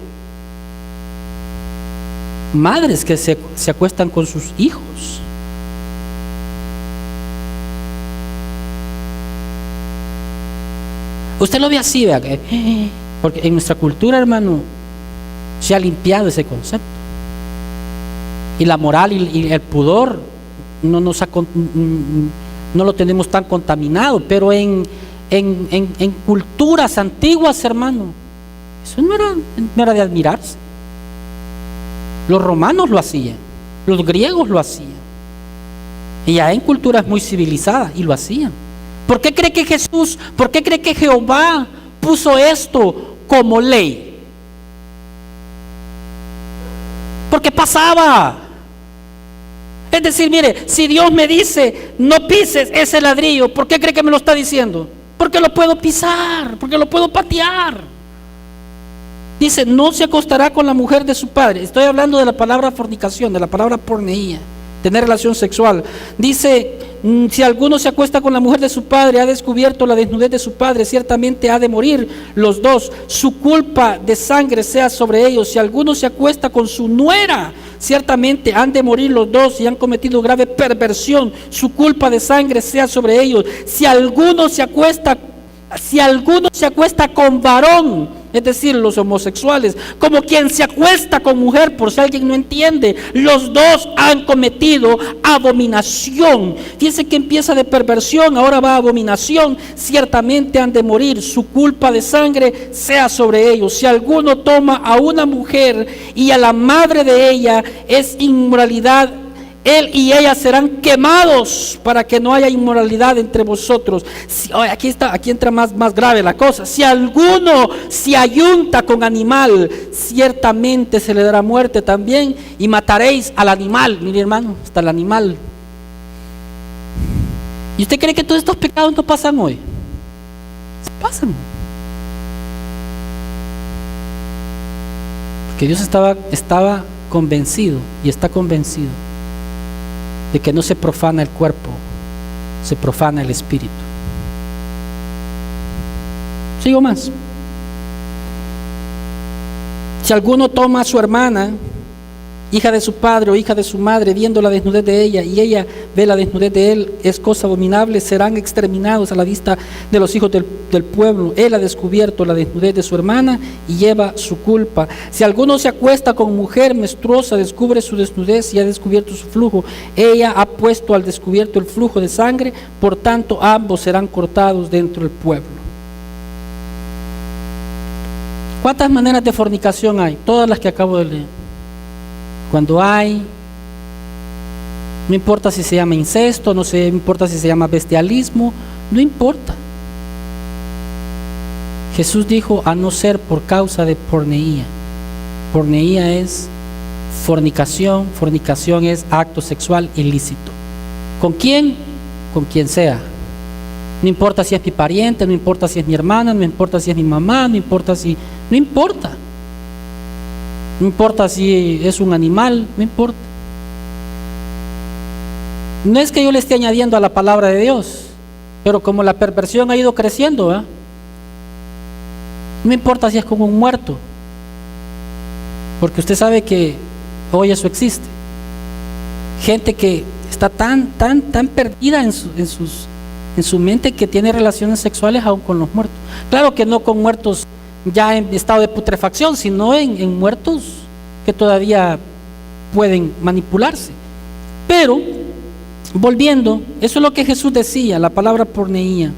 madres que se acuestan con sus hijos. Usted lo ve así, vea, porque en nuestra cultura, hermano, se ha limpiado ese concepto. Y la moral y el pudor no lo tenemos tan contaminado, pero en culturas antiguas, hermano, eso no era de admirarse. Los romanos lo hacían, los griegos lo hacían, y ya en culturas muy civilizadas, y lo hacían. ¿Por qué cree que Jehová puso esto como ley? Porque pasaba. Es decir, mire, si Dios me dice, no pises ese ladrillo, ¿por qué cree que me lo está diciendo? Porque lo puedo pisar, porque lo puedo patear. Dice, no se acostará con la mujer de su padre. Estoy hablando de la palabra fornicación, de la palabra porneía, tener relación sexual. Dice, si alguno se acuesta con la mujer de su padre, ha descubierto la desnudez de su padre, ciertamente ha de morir los dos. Su culpa de sangre sea sobre ellos. Si alguno se acuesta con su nuera, ciertamente han de morir los dos y han cometido grave perversión. Su culpa de sangre sea sobre ellos. Si alguno se acuesta con varón, es decir, los homosexuales, como quien se acuesta con mujer, por si alguien no entiende, los dos han cometido abominación. Fíjense que empieza de perversión, ahora va a abominación. Ciertamente han de morir, su culpa de sangre sea sobre ellos. Si alguno toma a una mujer y a la madre de ella, es inmoralidad. Él y ella serán quemados para que no haya inmoralidad entre vosotros. Aquí entra más grave la cosa. Si alguno se ayunta con animal, ciertamente se le dará muerte también, y mataréis al animal. Mire, hermano, hasta el animal. ¿Y usted cree que todos estos pecados no pasan hoy? Se pasan. Porque Dios estaba convencido y está convencido de que no se profana el cuerpo, se profana el espíritu. Sigo más. Si alguno toma a su hermana, hija de su padre o hija de su madre, viendo la desnudez de ella, y ella ve la desnudez de él, es cosa abominable, serán exterminados a la vista de los hijos del pueblo. Él ha descubierto la desnudez de su hermana y lleva su culpa. Si alguno se acuesta con mujer menstruosa, descubre su desnudez y ha descubierto su flujo. Ella ha puesto al descubierto el flujo de sangre, por tanto ambos serán cortados dentro del pueblo. ¿Cuántas maneras de fornicación hay? Todas las que acabo de leer. Cuando hay, no importa si se llama incesto, no importa si se llama bestialismo, no importa. Jesús dijo, a no ser por causa de porneía. Porneía es fornicación, fornicación es acto sexual ilícito. ¿Con quién? Con quien sea. No importa si es mi pariente, no importa si es mi hermana, no importa si es mi mamá, no importa. No importa si es un animal, no importa. No es que yo le esté añadiendo a la palabra de Dios, pero como la perversión ha ido creciendo, no importa si es con un muerto, porque usted sabe que hoy eso existe. Gente que está tan perdida en su mente que tiene relaciones sexuales aún con los muertos. Claro que no con muertos ya en estado de putrefacción, sino en muertos que todavía pueden manipularse. Pero, volviendo, eso es lo que Jesús decía, la palabra porneía.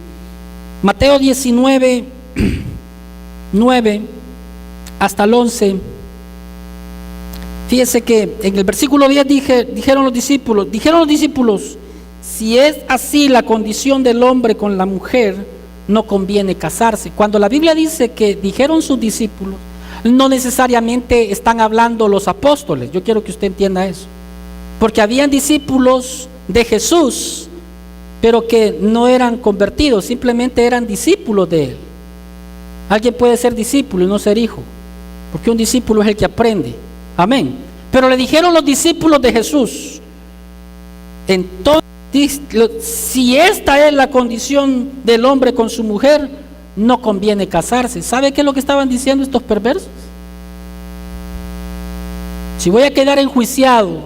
Mateo 19, 9 hasta el 11. Fíjese que en el versículo 10 dijeron los discípulos, si es así la condición del hombre con la mujer, no conviene casarse. Cuando la Biblia dice que dijeron sus discípulos, no necesariamente están hablando los apóstoles. Yo quiero que usted entienda eso, porque habían discípulos de Jesús, pero que no eran convertidos, simplemente eran discípulos de él. Alguien puede ser discípulo y no ser hijo, porque un discípulo es el que aprende. Amén. Pero le dijeron los discípulos de Jesús, entonces, si esta es la condición del hombre con su mujer, no conviene casarse. ¿Sabe qué es lo que estaban diciendo estos perversos? Si voy a quedar enjuiciado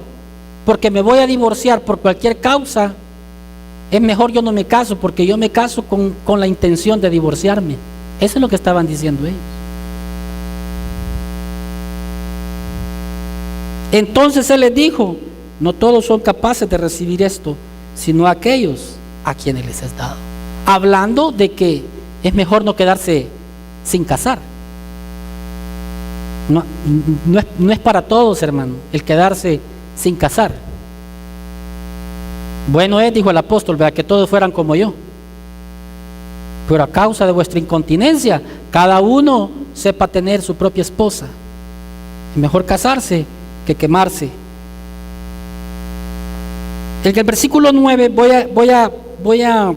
porque me voy a divorciar por cualquier causa, es mejor yo no me caso, porque yo me caso con la intención de divorciarme. Eso es lo que estaban diciendo ellos. Entonces Él les dijo: no todos son capaces de recibir esto, sino aquellos a quienes les es dado. Hablando de que es mejor no quedarse sin casar. No es para todos, hermano, el quedarse sin casar. Bueno es, dijo el apóstol, vea, que todos fueran como yo. Pero a causa de vuestra incontinencia, cada uno sepa tener su propia esposa. Es mejor casarse que quemarse. El versículo 9, voy a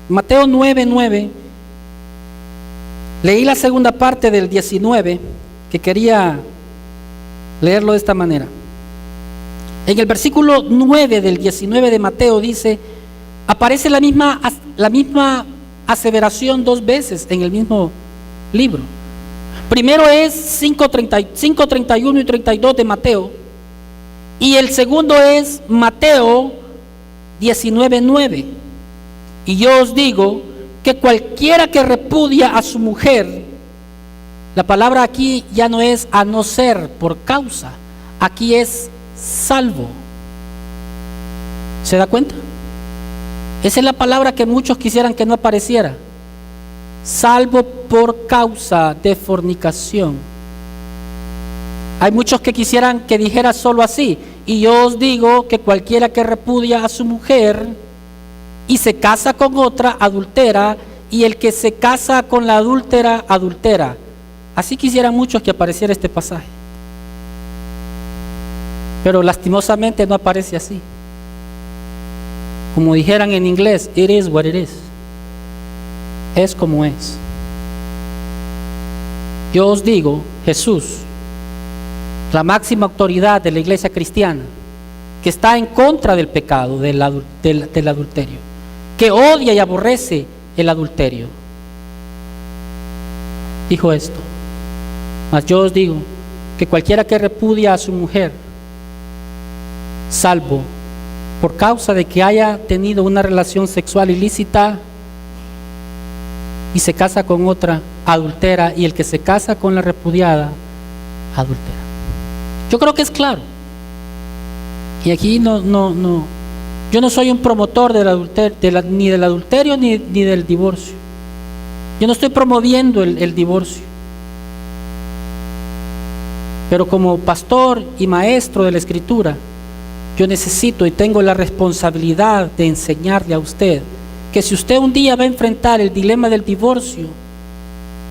Mateo 9:9. Leí la segunda parte del 19, que quería leerlo de esta manera. En el versículo 9 del 19 de Mateo dice, aparece la misma aseveración dos veces en el mismo libro. Primero es 5:31 y 32 de Mateo, y el segundo es Mateo 19:9. Y yo os digo que cualquiera que repudia a su mujer, la palabra aquí ya no es a no ser por causa, aquí es salvo. ¿Se da cuenta? Esa es la palabra que muchos quisieran que no apareciera. Salvo por causa de fornicación. Hay muchos que quisieran que dijera solo así. Y yo os digo que cualquiera que repudia a su mujer y se casa con otra, adultera, y el que se casa con la adúltera, adultera. Así quisieran muchos que apareciera este pasaje. Pero lastimosamente no aparece así. Como dijeran en inglés, it is what it is. Es como es. Yo os digo, Jesús, la máxima autoridad de la iglesia cristiana, que está en contra del pecado, del adulterio, que odia y aborrece el adulterio, dijo esto: mas yo os digo que cualquiera que repudia a su mujer, salvo por causa de que haya tenido una relación sexual ilícita y se casa con otra, adultera, y el que se casa con la repudiada, adultera. Yo creo que es claro. Y aquí yo no soy un promotor del adulterio, ni del adulterio ni del divorcio. Yo no estoy promoviendo el divorcio. Pero como pastor y maestro de la Escritura, yo necesito y tengo la responsabilidad de enseñarle a usted que si usted un día va a enfrentar el dilema del divorcio,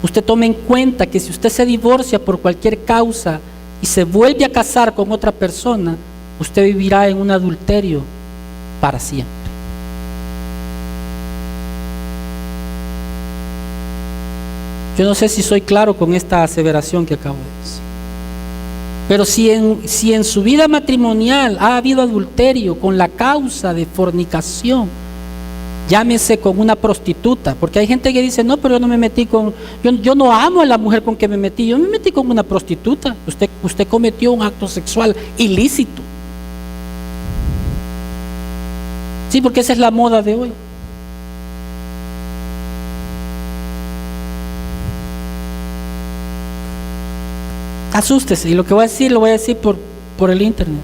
usted tome en cuenta que si usted se divorcia por cualquier causa y se vuelve a casar con otra persona, usted vivirá en un adulterio para siempre. Yo no sé si soy claro con esta aseveración que acabo de decir. Pero si en su vida matrimonial ha habido adulterio con la causa de fornicación, llámese con una prostituta, porque hay gente que dice, no, pero yo no me metí yo no amo a la mujer con que me metí, yo me metí con una prostituta. Usted cometió un acto sexual ilícito. Sí, porque esa es la moda de hoy. Asústese, y lo que voy a decir, lo voy a decir por el internet.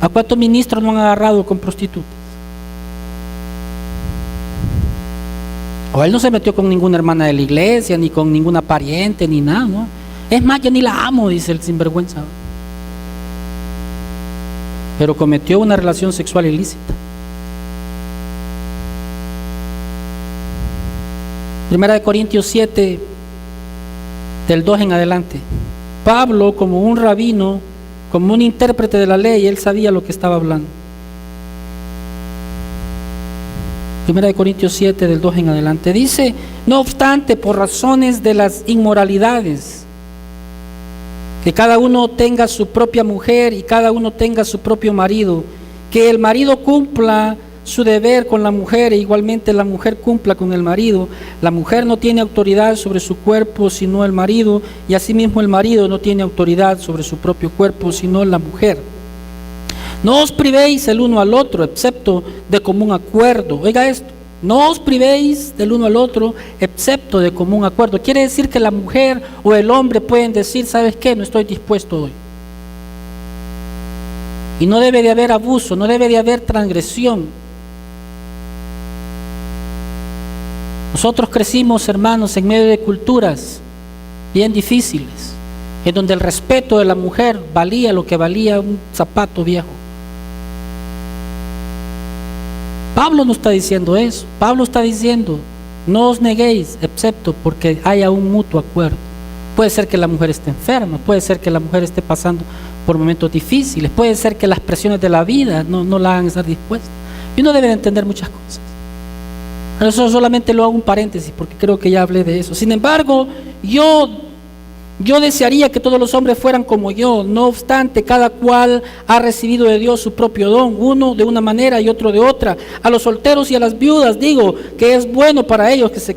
¿A cuántos ministros no han agarrado con prostitutas? O él no se metió con ninguna hermana de la iglesia, ni con ninguna pariente, ni nada, ¿no? Es más, yo ni la amo, dice el sinvergüenza. Pero cometió una relación sexual ilícita. 1 Corintios 7, del 2 en adelante. Pablo, como un rabino, como un intérprete de la ley, él sabía lo que estaba hablando. 1 Corintios 7, del 2 en adelante, dice: no obstante, por razones de las inmoralidades, que cada uno tenga su propia mujer y cada uno tenga su propio marido, que el marido cumpla su deber con la mujer e igualmente la mujer cumpla con el marido. La mujer no tiene autoridad sobre su cuerpo sino el marido, y asimismo el marido no tiene autoridad sobre su propio cuerpo sino la mujer. No os privéis el uno al otro, excepto de común acuerdo. Oiga esto: no os privéis del uno al otro, excepto de común acuerdo. Quiere decir que la mujer o el hombre pueden decir, ¿sabes qué? No estoy dispuesto hoy. Y no debe de haber abuso, no debe de haber transgresión. Nosotros crecimos, hermanos, en medio de culturas bien difíciles, en donde el respeto de la mujer valía lo que valía un zapato viejo. Pablo no está diciendo eso. Pablo está diciendo, no os neguéis, excepto porque haya un mutuo acuerdo. Puede ser que la mujer esté enferma, puede ser que la mujer esté pasando por momentos difíciles, puede ser que las presiones de la vida no la hagan estar dispuesta. Y uno debe de entender muchas cosas. Pero eso solamente lo hago un paréntesis porque creo que ya hablé de eso. Sin embargo, yo desearía que todos los hombres fueran como yo. No obstante, cada cual ha recibido de Dios su propio don, uno de una manera y otro de otra. A los solteros y a las viudas digo que es bueno para ellos que se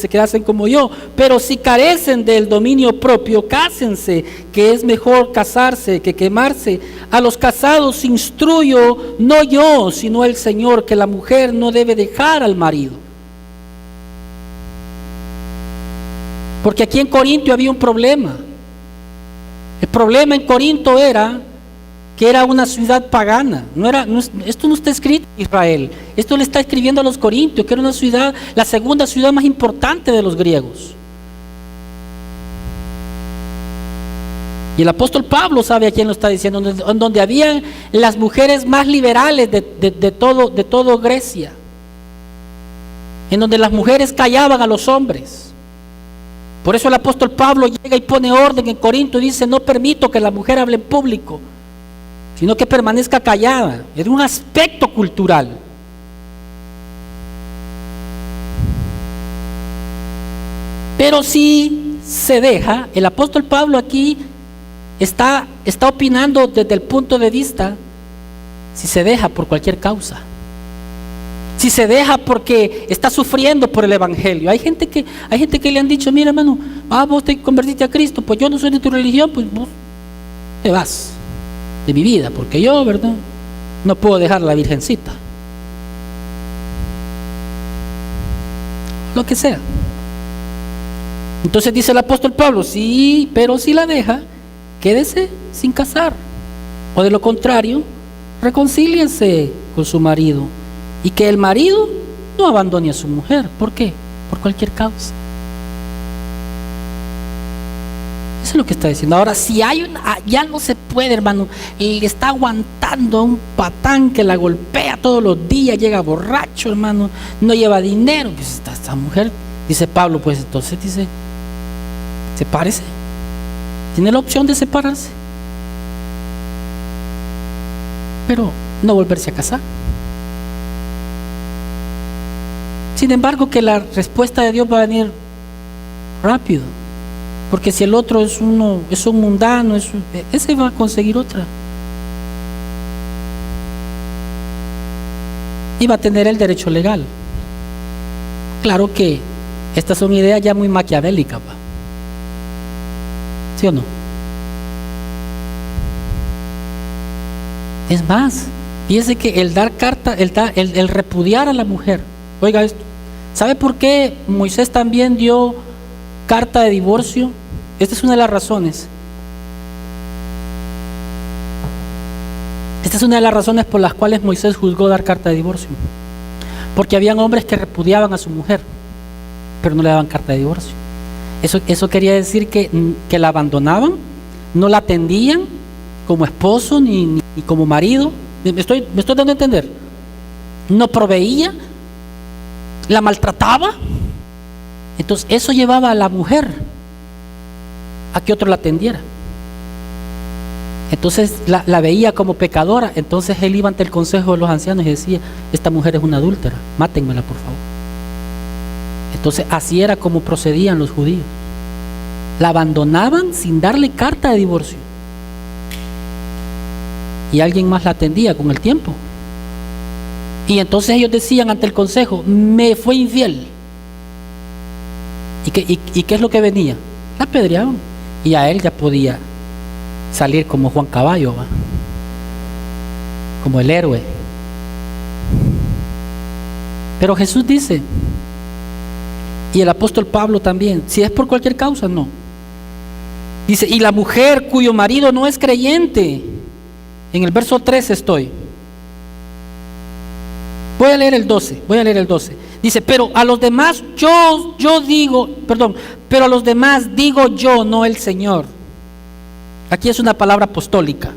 quedasen como yo, pero si carecen del dominio propio, cásense, que es mejor casarse que quemarse. A los casados instruyo, no yo, sino el Señor, que la mujer no debe dejar al marido. Porque aquí en Corinto había un problema. El problema en Corinto era que era una ciudad pagana. Esto no está escrito en Israel. Esto le está escribiendo a los corintios, que era una ciudad, la segunda ciudad más importante de los griegos. Y el apóstol Pablo sabe a quién lo está diciendo, donde habían las mujeres más liberales de todo Grecia, en donde las mujeres callaban a los hombres. Por eso el apóstol Pablo llega y pone orden en Corinto y dice, no permito que la mujer hable en público, sino que permanezca callada. Es un aspecto cultural. Pero si se deja, el apóstol Pablo aquí está opinando desde el punto de vista, si se deja por cualquier causa. Si se deja porque está sufriendo por el evangelio. Hay gente que le han dicho, mira hermano, vos te convertiste a Cristo, pues yo no soy de tu religión, pues vos te vas de mi vida, porque yo, ¿verdad? No puedo dejar a la virgencita. Lo que sea. Entonces dice el apóstol Pablo, sí, pero si la deja, quédese sin casar. O de lo contrario, reconcíliense con su marido. Y que el marido no abandone a su mujer. ¿Por qué? Por cualquier causa. Eso es lo que está diciendo. Ahora, si hay ya no se puede, hermano, y está aguantando a un patán que la golpea todos los días, llega borracho, hermano, no lleva dinero, pues esta mujer, dice Pablo, pues entonces dice, sepárese. Tiene la opción de separarse, pero no volverse a casar. Sin embargo, que la respuesta de Dios va a venir rápido, porque si el otro es un mundano, ese va a conseguir otra y va a tener el derecho legal. Claro que estas son ideas ya muy maquiavélicas, ¿va? ¿Sí o no? Es más, fíjese que el dar carta, el repudiar a la mujer, oiga esto, ¿sabe por qué Moisés también dio carta de divorcio? Esta es una de las razones. Esta es una de las razones por las cuales Moisés juzgó dar carta de divorcio. Porque habían hombres que repudiaban a su mujer, pero no le daban carta de divorcio. Eso quería decir que la abandonaban, no la atendían como esposo ni como marido. ¿Me estoy dando a entender? No proveía, la maltrataba. Entonces eso llevaba a la mujer a que otro la atendiera. Entonces la veía como pecadora. Entonces él iba ante el consejo de los ancianos y decía, esta mujer es una adúltera, mátenmela por favor. Entonces así era como procedían los judíos. La abandonaban sin darle carta de divorcio, y alguien más la atendía con el tiempo. Y entonces ellos decían ante el consejo, me fue infiel. ¿Y qué es lo que venía? La apedreaban, y a él ya podía salir como Juan Caballo, ¿va? Como el héroe. Pero Jesús dice, y el apóstol Pablo también, si es por cualquier causa, no. Dice, y la mujer cuyo marido no es creyente, en el verso 13 estoy. Voy a leer el 12. Dice, pero a los demás pero a los demás digo yo, no el Señor. Aquí es una palabra apostólica.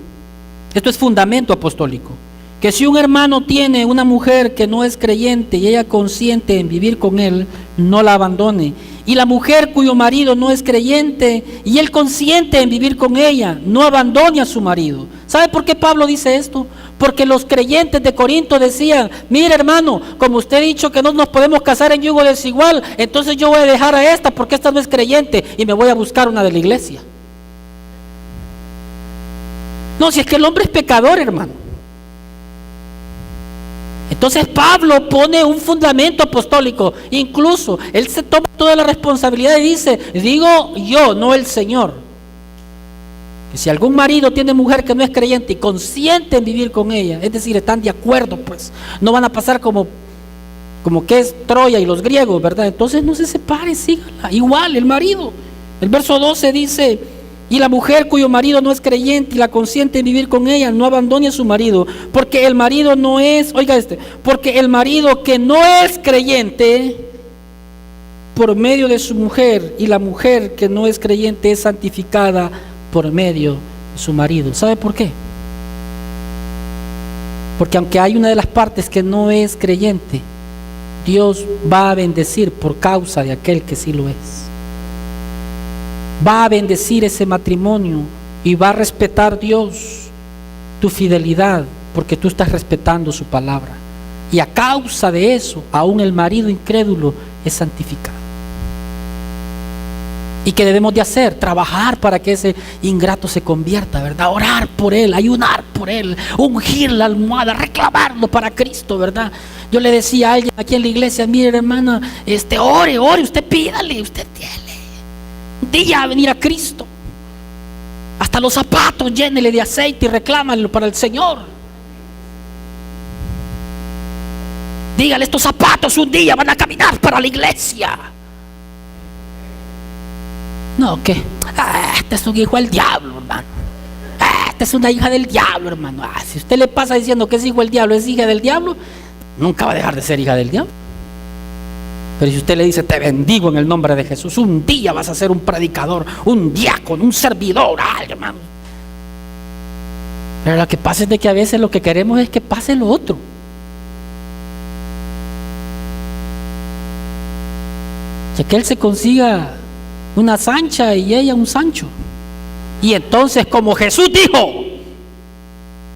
Esto es fundamento apostólico. Que si un hermano tiene una mujer que no es creyente y ella consiente en vivir con él, no la abandone. Y la mujer cuyo marido no es creyente y él consiente en vivir con ella, no abandone a su marido. ¿Sabe por qué Pablo dice esto? Porque los creyentes de Corinto decían, mire hermano, como usted ha dicho que no nos podemos casar en yugo desigual, entonces yo voy a dejar a esta porque esta no es creyente y me voy a buscar una de la iglesia. No, si es que el hombre es pecador, hermano. Entonces Pablo pone un fundamento apostólico, incluso él se toma toda la responsabilidad y dice, digo yo, no el Señor, que si algún marido tiene mujer que no es creyente y consiente en vivir con ella, es decir, están de acuerdo, pues no van a pasar como que es Troya y los griegos, ¿verdad? Entonces no se separe, sígala, igual el marido. El verso 12 dice, y la mujer cuyo marido no es creyente y la consiente en vivir con ella, no abandone a su marido, porque el marido no es, porque el marido que no es creyente por medio de su mujer, y la mujer que no es creyente es santificada por medio de su marido. ¿Sabe por qué? Porque aunque hay una de las partes que no es creyente, Dios va a bendecir por causa de aquel que sí lo es. Va a bendecir ese matrimonio y va a respetar Dios tu fidelidad, porque tú estás respetando su palabra. Y a causa de eso, aún el marido incrédulo es santificado. ¿Y qué debemos de hacer? Trabajar para que ese ingrato se convierta, ¿verdad? Orar por él, ayunar por él, ungir la almohada, reclamarlo para Cristo, ¿verdad? Yo le decía a alguien aquí en la iglesia, mire hermana, ore, usted pídale, usted tiene un día a venir a Cristo. Hasta los zapatos llénele de aceite y reclámalo para el Señor. Dígale, estos zapatos un día van a caminar para la iglesia. No, que este es un hijo del diablo, hermano. Esta es una hija del diablo, hermano. Si usted le pasa diciendo que es hijo del diablo, es hija del diablo, nunca va a dejar de ser hija del diablo. Pero si usted le dice, te bendigo en el nombre de Jesús, un día vas a ser un predicador, un diácono, un servidor, hermano. Pero lo que pasa es de que a veces lo que queremos es que pase lo otro. Que él se consiga una Sancha y ella un Sancho. Y entonces, como Jesús dijo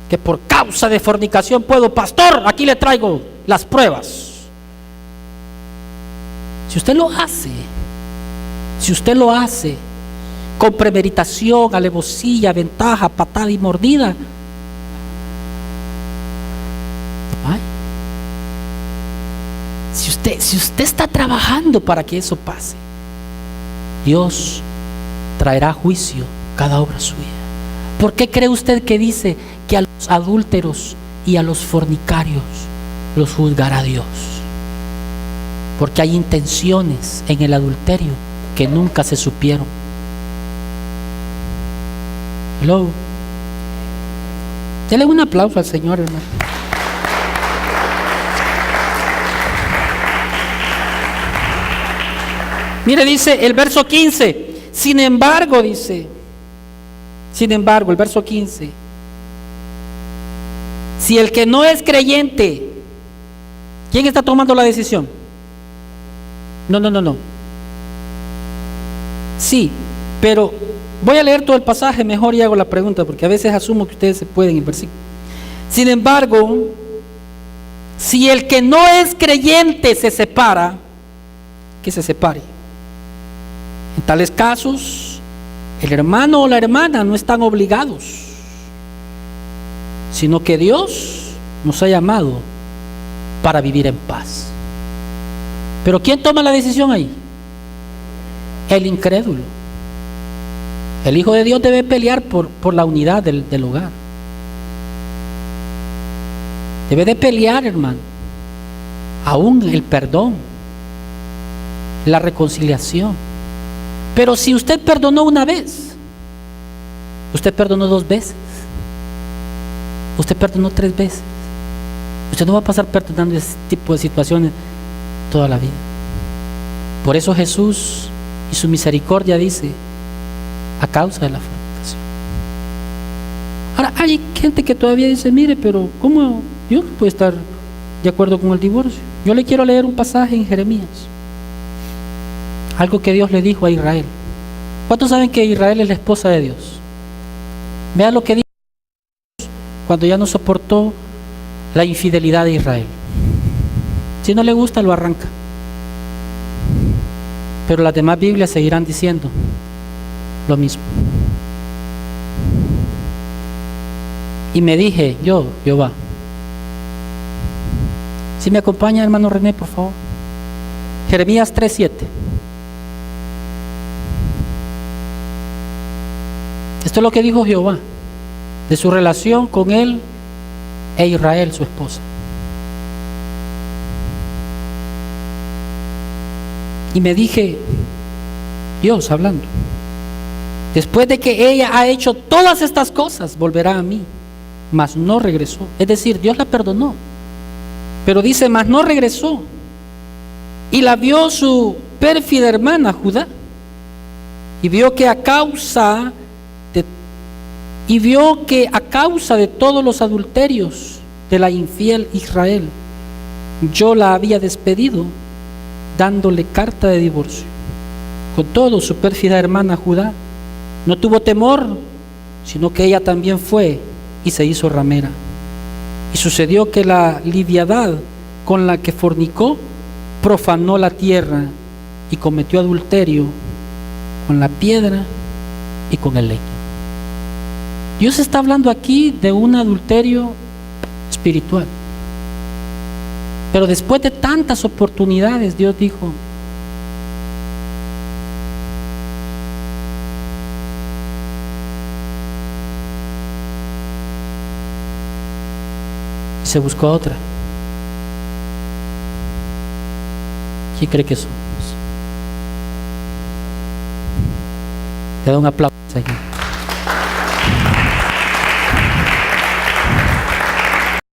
que por causa de fornicación puedo, pastor, aquí le traigo las pruebas. Si usted lo hace con premeditación, alevosía, ventaja, patada y mordida, si usted está trabajando para que eso pase, Dios traerá juicio cada obra suya. ¿Por qué cree usted que dice que a los adúlteros y a los fornicarios los juzgará Dios? Porque hay intenciones en el adulterio que nunca se supieron. Hello. Dele un aplauso al Señor, hermano. Mire, dice el verso 15. Sin embargo, el verso 15. Si el que no es creyente, ¿quién está tomando la decisión? No. Sí, pero voy a leer todo el pasaje mejor y hago la pregunta, porque a veces asumo que ustedes se pueden el versículo. Sin embargo, si el que no es creyente se separa, que se separe. En tales casos, el hermano o la hermana no están obligados, sino que Dios nos ha llamado para vivir en paz. Pero ¿quién toma la decisión ahí? El incrédulo. El Hijo de Dios debe pelear por la unidad del hogar. Debe de pelear, hermano. aún el perdón, la reconciliación. Pero si usted perdonó una vez, usted perdonó 2 veces, usted perdonó 3 veces, usted no va a pasar perdonando ese tipo de situaciones toda la vida. Por eso Jesús y su misericordia dice, a causa de la fornicación. Ahora hay gente que todavía dice, mire, pero ¿cómo Dios puede estar de acuerdo con el divorcio? Yo le quiero leer un pasaje en Jeremías, algo que Dios le dijo a Israel. ¿Cuántos saben que Israel es la esposa de Dios? Vean lo que dijo cuando ya no soportó la infidelidad de Israel. Si no le gusta, lo arranca. Pero las demás Biblias seguirán diciendo lo mismo. Y me dije, yo, Jehová. Si me acompaña, hermano René, por favor. Jeremías 3:7. Esto es lo que dijo Jehová de su relación con él e Israel, su esposa. Y me dije, Dios hablando, después de que ella ha hecho todas estas cosas, volverá a mí, mas no regresó. Es decir, Dios la perdonó, pero dice, mas no regresó. Y la vio su pérfida hermana Judá, y vio que a causa de todos los adulterios de la infiel Israel, yo la había despedido, dándole carta de divorcio. Con todo, su pérfida hermana Judá no tuvo temor, sino que ella también fue y se hizo ramera. Y sucedió que la liviandad con la que fornicó profanó la tierra y cometió adulterio con la piedra y con el leño. Dios está hablando aquí de un adulterio espiritual. Pero después de tantas oportunidades, Dios dijo, se buscó a otra. ¿Quién cree que somos? Le da un aplauso, Señor.